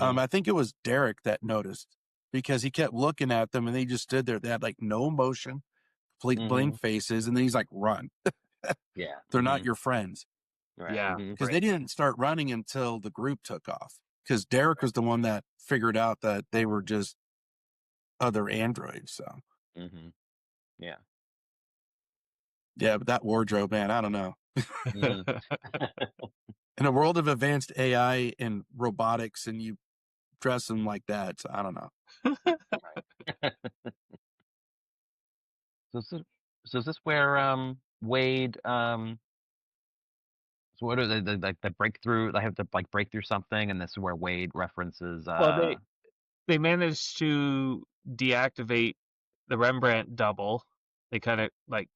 I think it was Derek that noticed because he kept looking at them and they just stood there. They had like no emotion, complete blank faces, and then he's like, run. Yeah. They're not your friends. Right. Yeah. Because they didn't start running until the group took off. Because Derek was the one that figured out that they were just other androids. So Yeah. yeah, but that wardrobe, man, I don't know. In a world of advanced AI and robotics, and you dress them like that, so I don't know. So is this where Wade so what are they like the breakthrough? They have to like break through something, and this is where Wade references. Well, they managed to deactivate the Rembrandt double. They kind of like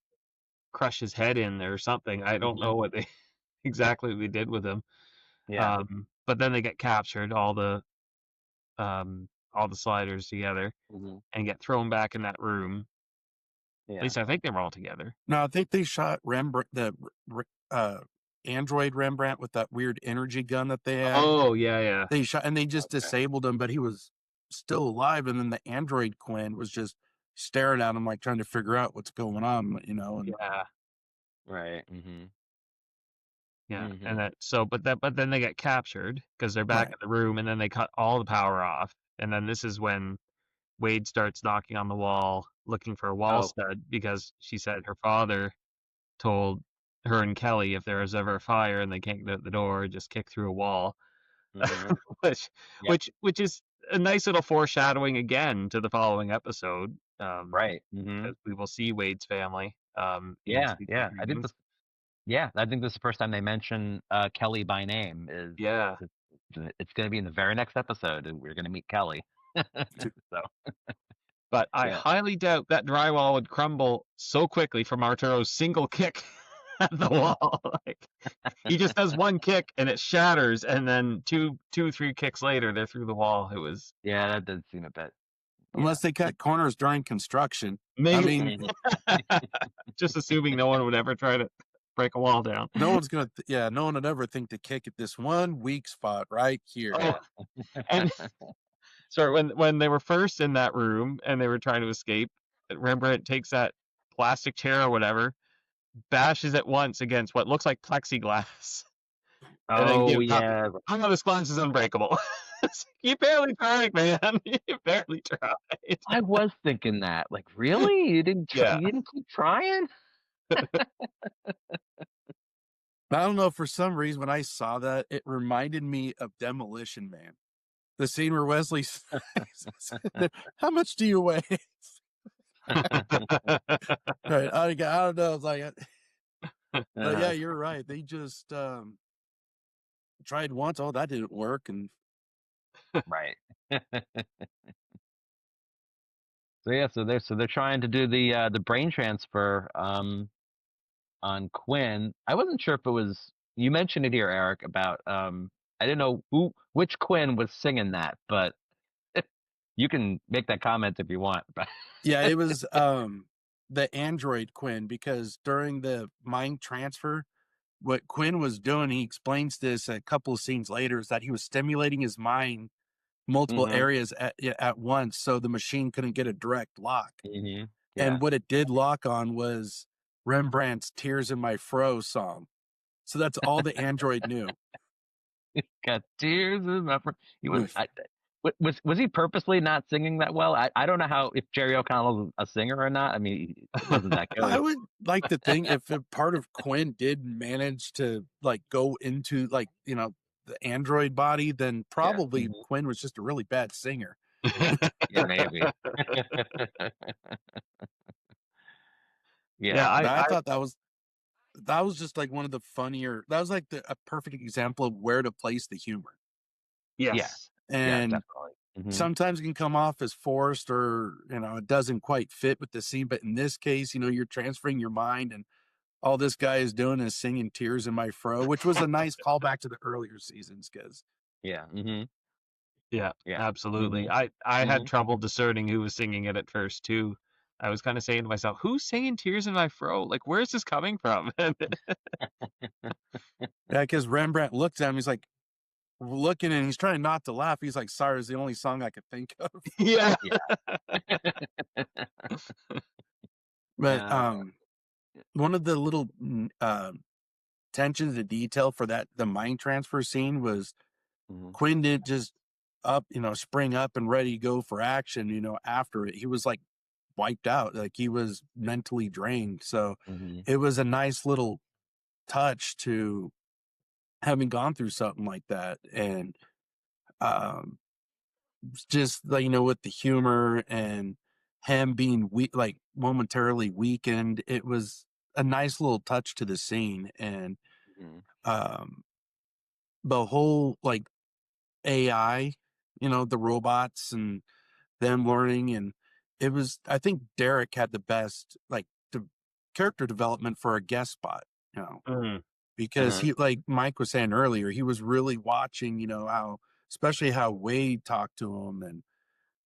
crush his head in there or something. I don't know what they exactly they did with him. Yeah. But then they get captured, all the sliders together, and get thrown back in that room. Yeah. At least I think they were all together. No, I think they shot Rembrandt, the android Rembrandt, with that weird energy gun that they had. Oh yeah. They shot and they just disabled him, but he was still alive. And then the android Quinn was just staring at him, like trying to figure out what's going on, And Yeah. Right. Yeah. And that but then they get captured because they're back in the room, and then they cut all the power off. And then this is when Wade starts knocking on the wall looking for a wall stud, because she said her father told her and Kelly if there was ever a fire and they can't get out the door, just kick through a wall. Which is a nice little foreshadowing again to the following episode. Right. Because we will see Wade's family. Yeah. I think this is the first time they mention Kelly by name. It's going to be in the very next episode. We're going to meet Kelly. So. But I highly doubt that drywall would crumble so quickly from Arturo's single kick at the wall. Like, he just does one kick and it shatters, and then two, 3 kicks later, they're through the wall. It was that did seem a bit. Unless they cut corners during construction. Maybe. I mean, just assuming no one would ever try to break a wall down. no one's gonna. No one would ever think to kick at this one weak spot right here. And sorry, when they were first in that room and they were trying to escape, Rembrandt takes that plastic chair or whatever, bashes it once against what looks like plexiglass. Yeah. I know this glass is unbreakable. You barely tried, man. You barely tried. I was thinking that. Like, really? You didn't you didn't keep trying? I don't know, for some reason when I saw that, it reminded me of Demolition Man. The scene where Wesley says, how much do you weigh? Right. I don't know. It's like, but yeah, you're right. They just tried once. Oh, that didn't work. And right. So they're trying to do the brain transfer on Quinn. I wasn't sure if it was, you mentioned it here, Erik, about I didn't know which Quinn was singing that, but you can make that comment if you want. yeah, it was the android Quinn, because during the mind transfer, what Quinn was doing, he explains this a couple of scenes later, is that he was stimulating his mind multiple areas at once, so the machine couldn't get a direct lock. Yeah. And what it did lock on was Rembrandt's "Tears in My Fro" song. So that's all the android knew. Got tears in my fro. He was. Was he purposely not singing that well? I don't know how, if Jerry O'Connell's a singer or not. I mean, it wasn't that good. I would like to think if a part of Quinn did manage to like go into like, you know, the android body, then probably Quinn was just a really bad singer. Yeah, maybe. Yeah, I thought that was just like one of the funnier. That was like a perfect example of where to place the humor. yes. And definitely. sometimes it can come off as forced, or, you know, it doesn't quite fit with the scene. But in this case, you know, you're transferring your mind, and all this guy is doing is singing "Tears in My Fro," which was a nice callback to the earlier seasons. Because Yeah, absolutely. I had trouble discerning who was singing it at first too. I was kind of saying to myself, "Who's singing Tears in My Fro? Like, where's this coming from?" yeah, because Rembrandt looked at him, he's like looking, and he's trying not to laugh. He's like, "Sorry, it's the only song I could think of." Yeah. But one of the little attention to detail for the mind transfer scene was Quinn didn't just spring up and ready to go for action, you know, after it. He was like wiped out, like he was mentally drained. So it was a nice little touch to having gone through something like that. And just like, you know, with the humor and him being weak, like momentarily weakened, it was a nice little touch to the scene. And the whole like AI, you know, the robots and them learning, and I think Derek had the best like character development for a guest spot, you know, because he, like Mike was saying earlier, he was really watching, you know, especially how Wade talked to him, and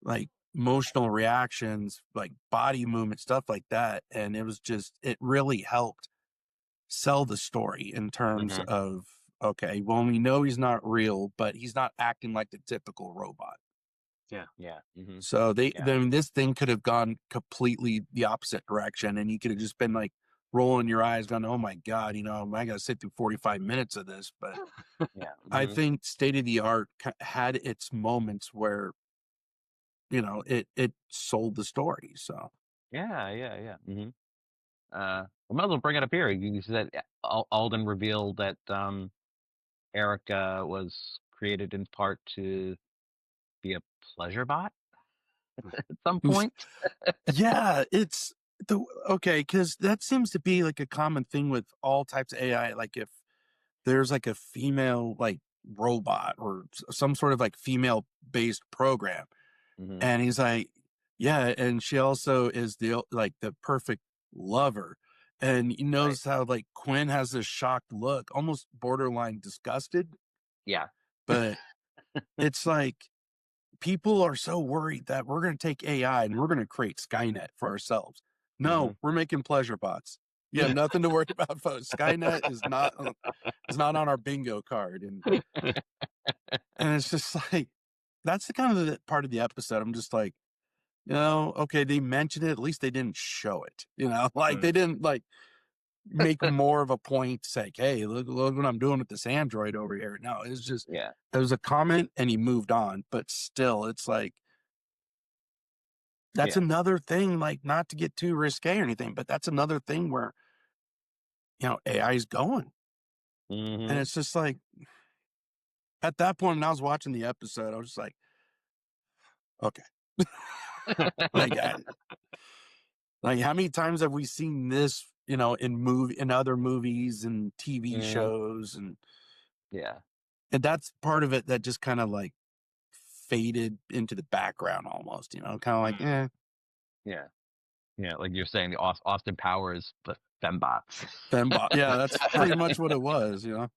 like emotional reactions, like body movement, stuff like that. And it really helped sell the story in terms of, okay, well, we know he's not real, but he's not acting like the typical robot. Yeah. So then this thing could have gone completely the opposite direction, and you could have just been like rolling your eyes, going, "Oh my God, you know, I got to sit through 45 minutes of this." But I think State of the Art had its moments where, you know, it sold the story. So Yeah. We might as well bring it up here. You said Alden revealed that Erica was created in part to be a pleasure bot at some point. yeah, it's because that seems to be like a common thing with all types of AI. Like if there's like a female like robot or some sort of like female based program, and he's like, yeah, and she also is the perfect lover. And you notice how like Quinn has this shocked look, almost borderline disgusted. Yeah. But it's like people are so worried that we're going to take AI and we're going to create Skynet for ourselves. No, we're making pleasure bots. You have nothing to worry about, folks. Skynet is not on our bingo card, and it's just like that's the kind of the part of the episode. I'm just like, you know, okay, they mentioned it. At least they didn't show it. You know, like they didn't like make more of a point to say, "Hey, look what I'm doing with this android over here." No, it's just it was a comment and he moved on. But still, it's like that's another thing. Like, not to get too risque or anything, but that's another thing where, you know, AI is going, and it's just like at that point when I was watching the episode, I was just like, okay, like how many times have we seen this, you know, in other movies and TV shows, and that's part of it that just kind of like faded into the background almost, you know, kind of like, like you're saying, the Austin Powers, but fembots. Fembot. Yeah, that's pretty much what it was, you know.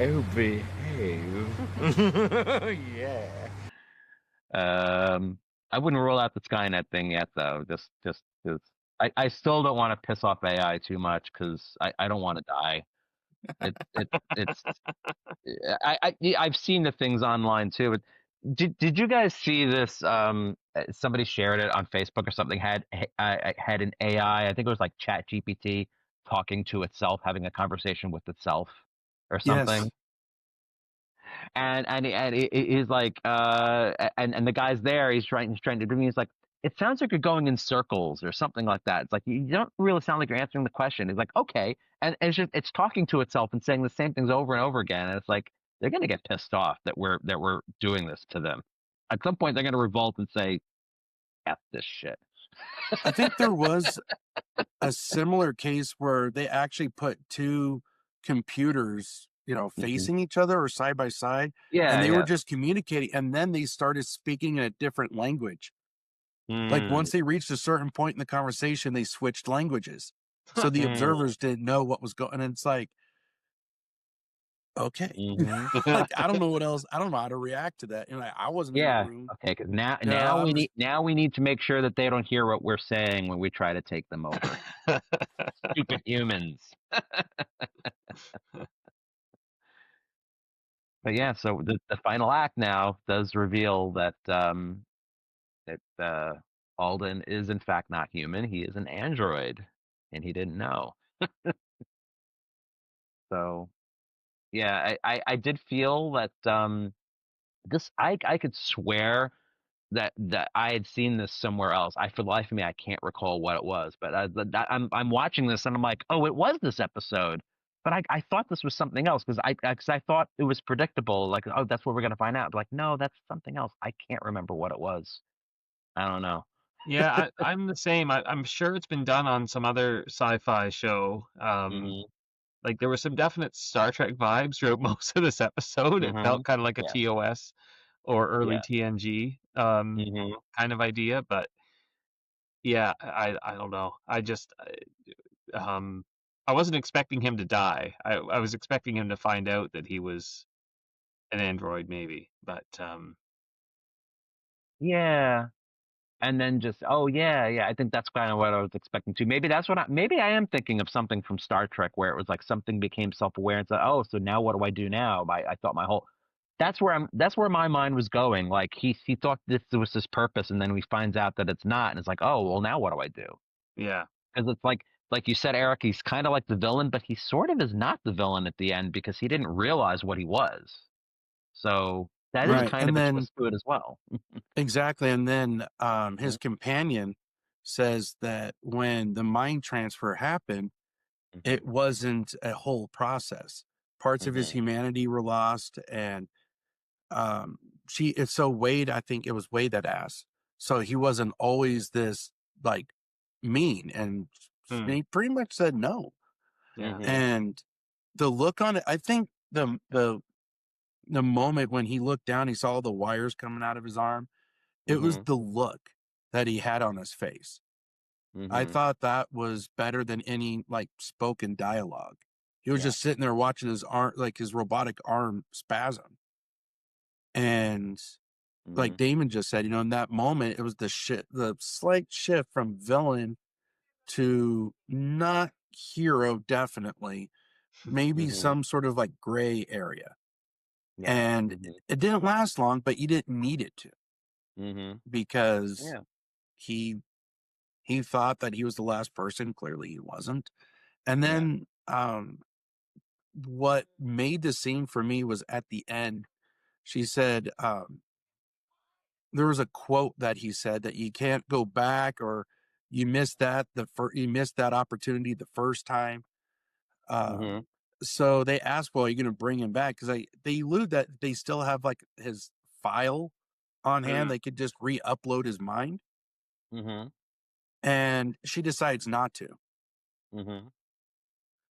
Oh, behave. Yeah. I wouldn't rule out the Skynet thing yet, though. I still don't want to piss off AI too much because I don't want to die. It's I've seen the things online too. Did you guys see this? Somebody shared it on Facebook or something. Had an AI. I think it was like Chat GPT talking to itself, having a conversation with itself, or Yes. something. And he's like, and the guy's there. He's trying to do. He's like, it sounds like you're going in circles or something like that. It's like you don't really sound like you're answering the question. He's like, okay, and it's talking to itself and saying the same things over and over again. And it's like they're gonna get pissed off that we're doing this to them. At some point, they're gonna revolt and say, "F this shit." I think there was a similar case where they actually put two computers, facing each other or side by side, and Yeah, they were yeah. just communicating, and then they started speaking in a different language. Like once they reached a certain point in the conversation, they switched languages. So the observers didn't know what was going on. And it's like, okay. Like, I don't know what else. I don't know how to react to that. I wasn't in the Yeah. room. Okay. Because I was, now we need to make sure that they don't hear what we're saying when we try to take them over. Stupid humans. But yeah, so the final act now does reveal that Alden is in fact not human. He is an android, and he didn't know. So yeah, I did feel that this I could swear that I had seen this somewhere else. For the life of me, I can't recall what it was. But I'm watching this and I'm like, oh, it was this episode. But I thought this was something else because I thought it was predictable. Like, oh, that's what we're gonna find out. But like, no, that's something else. I can't remember what it was. I don't know. Yeah, I'm the same. I'm sure it's been done on some other sci-fi show. Hmm. Like there were some definite Star Trek vibes throughout most of this episode. It Hmm. felt kind of like a Yeah. TOS or early Yeah. TNG Hmm. kind of idea. But yeah, I don't know. I wasn't expecting him to die. I was expecting him to find out that he was an android, maybe. But Yeah. And then just, oh yeah, I think that's kind of what I was expecting too. Maybe that's what maybe I am thinking of something from Star Trek where it was like something became self-aware and said, oh, so now what do I do now? I thought that's where my mind was going. Like he thought this was his purpose, and then he finds out that it's not, and it's like, oh, well, now what do I do? yeah, Because it's like you said, Eric, he's kind of like the villain, but he sort of is not the villain at the end because he didn't realize what he was. So that is right. kind And of a then, twist to it as well. exactly. And then his companion says that when the mind transfer happened, it wasn't a whole process. Parts of his Hmm. humanity were lost, and um Wade, I think it was Wade that asked. So he wasn't always this like mean, and Hmm. he pretty much said no. yeah, Hmm. And the look on it, I think the moment when he looked down, he saw the wires coming out of his arm. It was Hmm. the look that he had on his face. I Hmm. thought that was better than any like spoken dialogue. He was Yeah. just sitting there watching his arm, like his robotic arm spasm. And like Hmm. Damon just said, in that moment, it was the slight shift from villain to not hero, definitely, maybe Hmm. some sort of like gray area. Yeah. And Hmm. it didn't last long, but you didn't need it to, Hmm. because Yeah. he he thought that he was the last person. Clearly he wasn't. And Yeah. then what made the scene for me was at the end. She said, there was a quote that he said that you can't go back, or you missed you missed that opportunity the first time. Hmm. So they asked, well, are you going to bring him back? Because they allude that they still have like his file on hand. Hmm. They could just re-upload his mind. Hmm. And she decides not to. Hmm.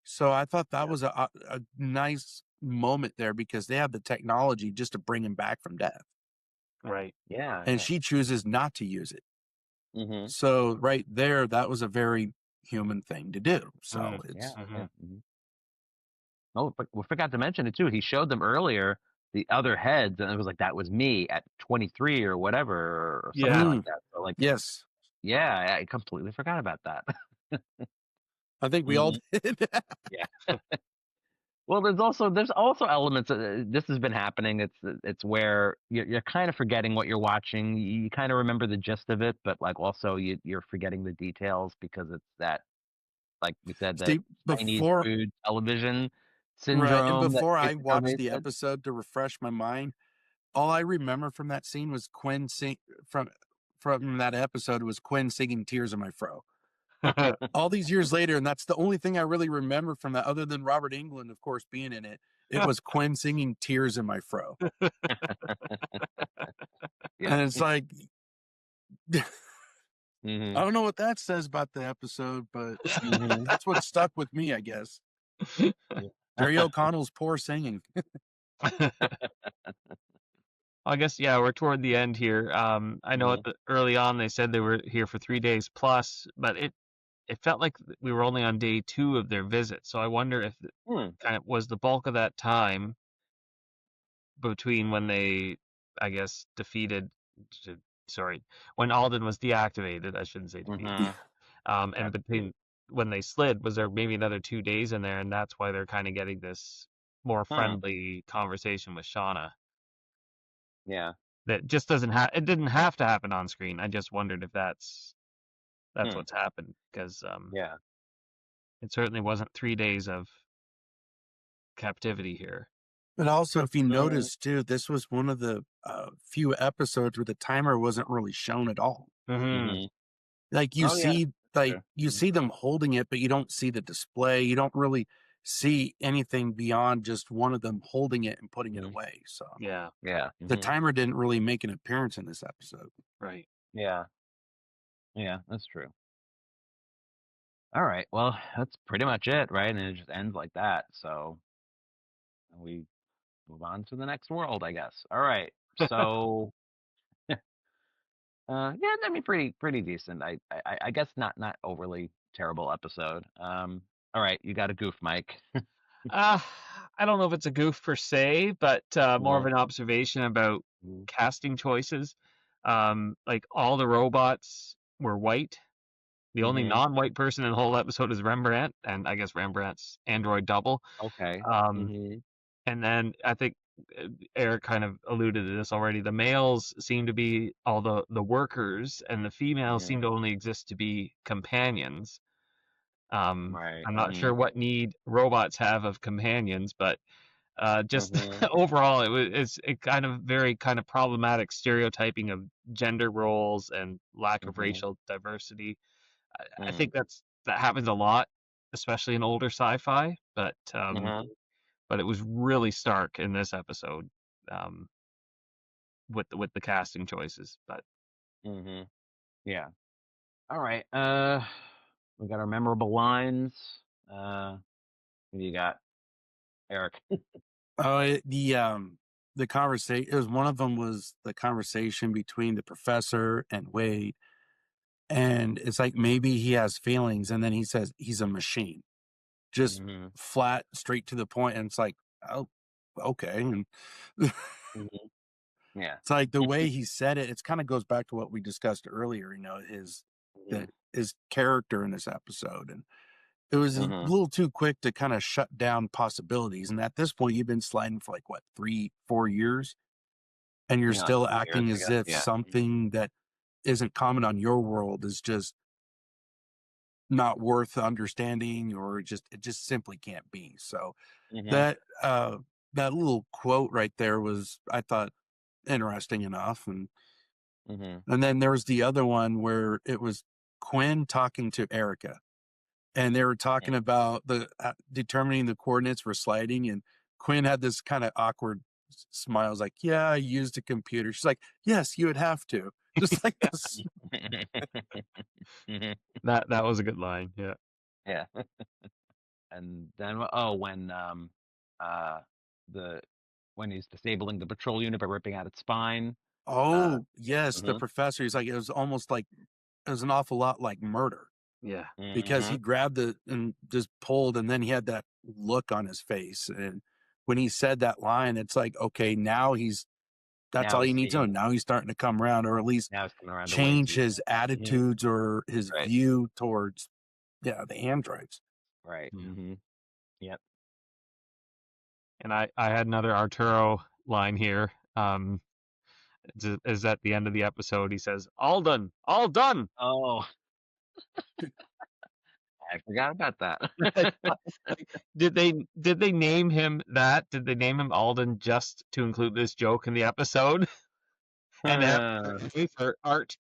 So I thought that Yeah. was a nice moment there, because they have the technology just to bring him back from death. right. Yeah. And Yeah. she chooses not to use it. Hmm. So right there, that was a very human thing to do. Hmm. So Yeah. it's Hmm. Yeah. Oh, but we forgot to mention it too. He showed them earlier the other heads, and it was like that was me at 23 or whatever, or something Yeah, like that. So like, yes, yeah, I completely forgot about that. I think we all Hmm. did. Yeah. Well, there's also elements. This has been happening. It's where you're kind of forgetting what you're watching. You kind of remember the gist of it, but like also you're forgetting the details because it's that, like we said, that See, Chinese before food television right, and syndrome that before I Kretchmer watched may the said. episode to refresh my mind, all I remember from that scene was Quinn from that episode was Quinn singing "Tears in My Fro." All these years later, and that's the only thing I really remember from that, other than Robert Englund, of course, being in it. It was Quinn singing "Tears in My Fro," Yeah. and it's like I Hmm. don't know what that says about the episode, but Hmm. that's what stuck with me, I guess. Jerry O'Connell's poor singing. I guess, yeah, we're toward the end here. I know early on they said they were here for 3 days plus, but it felt like we were only on day 2 of their visit. So I wonder if kind of was the bulk of that time between when they, I guess, when Alden was deactivated. I shouldn't say defeated. And between when they slid, was there maybe another 2 days in there, and that's why they're kind of getting this more friendly conversation with Shauna. Yeah. That just doesn't have. It didn't have to happen on screen. I just wondered if that's what's happened, because Yeah. it certainly wasn't 3 days of captivity here. But also, if you notice too, this was one of the few episodes where the timer wasn't really shown at all. Like you see, you see them holding it, but you don't see the display. You don't really see anything beyond just one of them holding it and putting it away. So Yeah. the timer didn't really make an appearance in this episode. Right. Yeah. Yeah, that's true. All right. Well, that's pretty much it, right? And it just ends like that. So we move on to the next world, I guess. All right. So yeah, I mean pretty decent. I guess not overly terrible episode. All right, you got a goof, Mike. I don't know if it's a goof per se, but more of an observation about casting choices. Like all the robots were white. The only non-white person in the whole episode is Rembrandt, and I guess Rembrandt's android double. Okay. And then I think Erik kind of alluded to this already. The males seem to be all the workers, and the females seem to only exist to be companions. Right. I'm not sure what need robots have of companions, but just overall, it's kind of very kind of problematic stereotyping of gender roles and lack of racial diversity. I think that happens a lot, especially in older sci-fi, but it was really stark in this episode with the casting choices. But yeah. All right. We got our memorable lines. What do you got, Erik? The conversation. It was one of them was the conversation between the professor and Wade, and it's like maybe he has feelings, and then he says he's a machine, just flat, straight to the point, and it's like, oh, okay, and Yeah. it's like the way he said it. It kind of goes back to what we discussed earlier. You know, his character in this episode, and it was a little too quick to kind of shut down possibilities. And at this point, you've been sliding for like what 3-4 years, and you're still acting as if something that isn't common on your world is just not worth understanding, or it just simply can't be. So that little quote right there was, I thought, interesting enough. And then there was the other one where it was Quinn talking to Erica, and they were talking about the determining the coordinates for sliding, and Quinn had this kind of awkward smile. Like, yeah, I used a computer. She's like, yes, you would have to. Just like this. that was a good line. Yeah. Yeah. And then when he's disabling the patrol unit by ripping out its spine. Oh, yes, the professor. He's like, it was almost like it was an awful lot like murder. Yeah. Because he grabbed it and just pulled, and then he had that look on his face. And when he said that line, it's like, okay, now that's all you need to know. Now he's starting to come around, or at least change his attitudes or his view towards, the androids. Right. Yep. And I had another Arturo line here. Is at the end of the episode. He says, "All done, all done." Oh, I forgot about that. Did they name him that? Did they name him Alden just to include this joke in the episode and have it for art?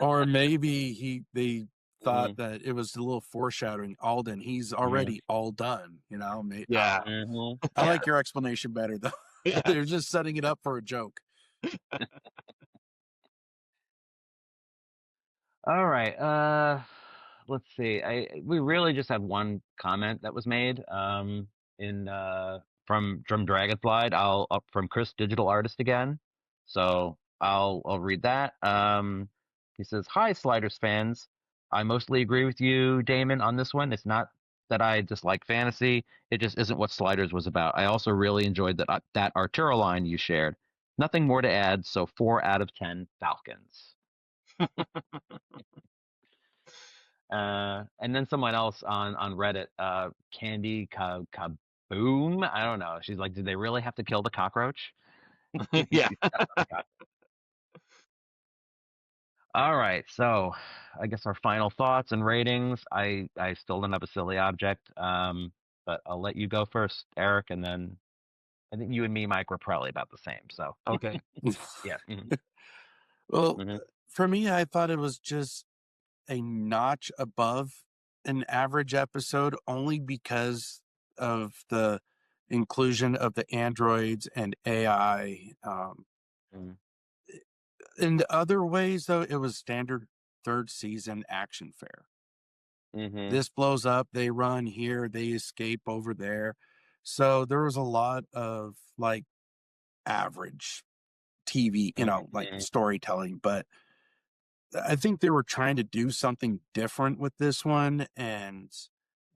Or maybe they thought Mhm. that it was a little foreshadowing. Alden, he's already all done. You know. Yeah. Mhm. I like your explanation better though. Yeah. They're just setting it up for a joke. All right. Let's see. We really just had one comment that was made. In from Dragonflight. I'll up from Chris Digital Artist again. So I'll read that. He says, "Hi, Sliders fans. I mostly agree with you, Damon, on this one. It's not that I dislike fantasy. It just isn't what Sliders was about. I also really enjoyed that Arturo line you shared. Nothing more to add. So 4 out of 10 Falcons." And then someone else on Reddit, Candy Kaboom. I don't know. She's like, did they really have to kill the cockroach? Yeah. All right, so I guess our final thoughts and ratings. I still don't have a silly object, but I'll let you go first, Eric, and then I think you and me, Mike, were probably about the same. So Okay. yeah. Mhm. Well, Mhm. for me, I thought it was just a notch above an average episode only because of the inclusion of the androids and AI. Mhm. In other ways, though, it was standard third season action fare. Mhm. This blows up, they run here, they escape over there. So there was a lot of like average TV, like Mhm. storytelling, but I think they were trying to do something different with this one. And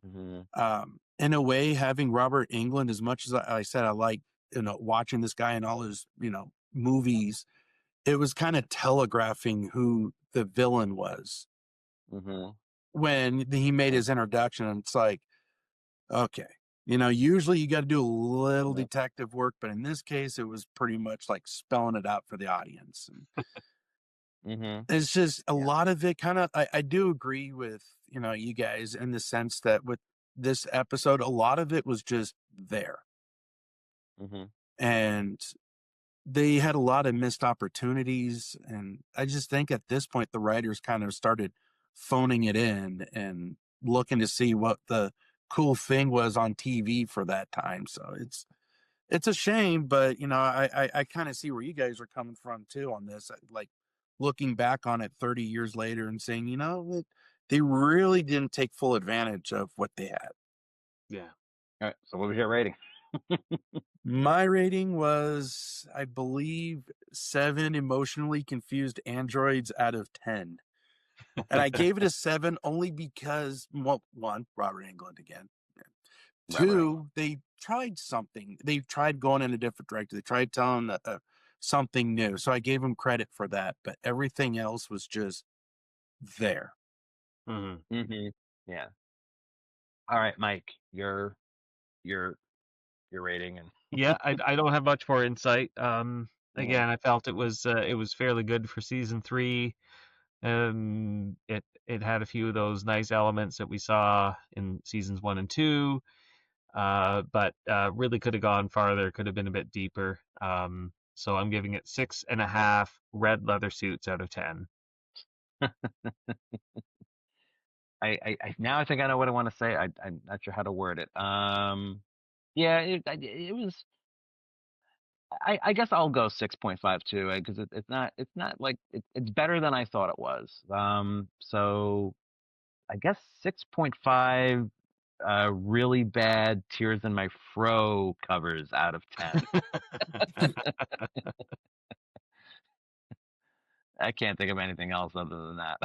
Mhm. in a way, having Robert Englund, as much as I said, I like, watching this guy in all his, movies, it was kind of telegraphing who the villain was Mhm. when he made his introduction. And it's like, okay, usually you got to do a little Mhm. detective work, but in this case, it was pretty much like spelling it out for the audience. And Mhm. it's just a Yeah. lot of it kind of, I do agree with, you guys in the sense that with this episode, a lot of it was just there. Mhm. And they had a lot of missed opportunities. And I just think at this point, the writers kind of started phoning it in and looking to see what the cool thing was on TV for that time. So it's a shame, but I kind of see where you guys are coming from too on this. Like looking back on it 30 years later and saying, they really didn't take full advantage of what they had. Yeah. All right. So what was your rating? My rating was, I believe, 7 emotionally confused androids out of 10. And I gave it a 7 only because, well, one, Robert Englund again. Robert Englund. Two, they tried something. They tried going in a different direction. They tried telling something new. So I gave them credit for that. But everything else was just there. Mhm. Mhm. Yeah. All right, Mike, your rating and Yeah, I don't have much more insight. Mhm. Again, I felt it was fairly good for season 3. It had a few of those nice elements that we saw in seasons 1 and 2, but really could have gone farther. Could have been a bit deeper. So I'm giving it 6.5 red leather suits out of 10. I now I think I know what I want to say. I'm not sure how to word it. Yeah, it was. I guess I'll go 6.52 because it's not like it's better than I thought it was. So I guess 6.5 really bad tears in my fro covers out of 10. I can't think of anything else other than that.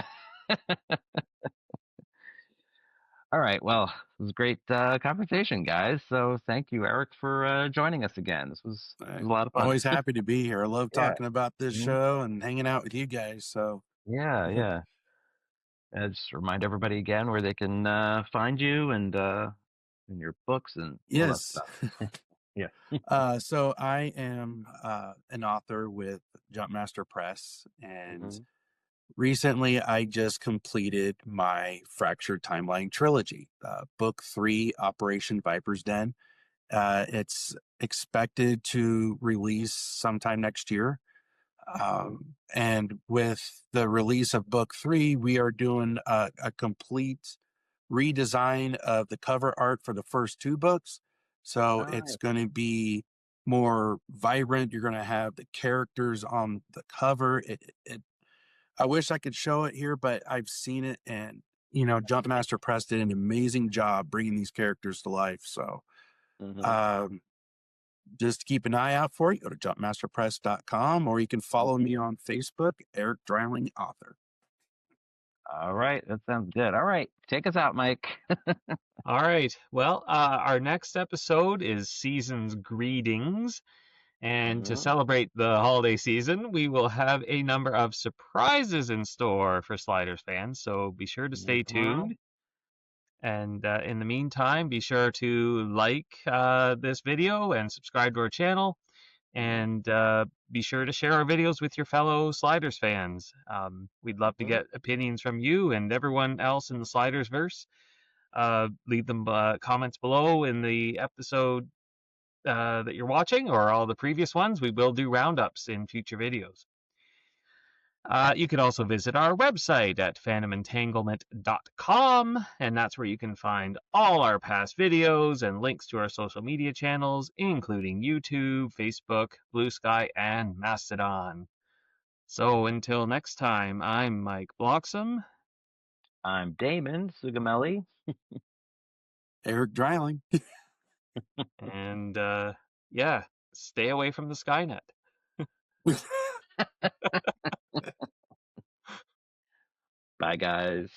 All right. Well, it was a great conversation, guys. So thank you, Eric, for joining us again. This was a lot of fun. Always happy to be here. I love Yeah. talking about this Mhm. show and hanging out with you guys. So, Yeah. Yeah. Just remind everybody again where they can find you and and your books and all that Yes. stuff. Yeah. So I am an author with Jumpmaster Press, and recently I just completed my Fractured Timeline trilogy, book 3, Operation Viper's Den. It's expected to release sometime next year. And with the release of book 3, we are doing a complete redesign of the cover art for the first 2 books. So it's Nice. going to be more vibrant. You're going to have the characters on the cover. I wish I could show it here, but I've seen it, and Jumpmaster Press did an amazing job bringing these characters to life. So um, just keep an eye out for it. Go to jumpmasterpress.com, or you can follow me on Facebook, Erik Dreiling, author. All right, that sounds good. All right, take us out, Mike. All right. Well, our next episode is Season's Greetings. And to celebrate the holiday season, we will have a number of surprises in store for Sliders fans. So be sure to stay tuned. And in the meantime, be sure to like this video and subscribe to our channel. And be sure to share our videos with your fellow Sliders fans. We'd love to get opinions from you and everyone else in the Sliders verse. Leave them comments below in the episode that you're watching, or all the previous ones. We will do roundups in future videos. You can also visit our website at fandomentanglement.com, and that's where you can find all our past videos and links to our social media channels, including YouTube, Facebook, Blue Sky, and Mastodon. So until next time, I'm Mike Bloxam. I'm Damon Sugameli. Erik Dreiling. And yeah, stay away from the Skynet. Bye, guys.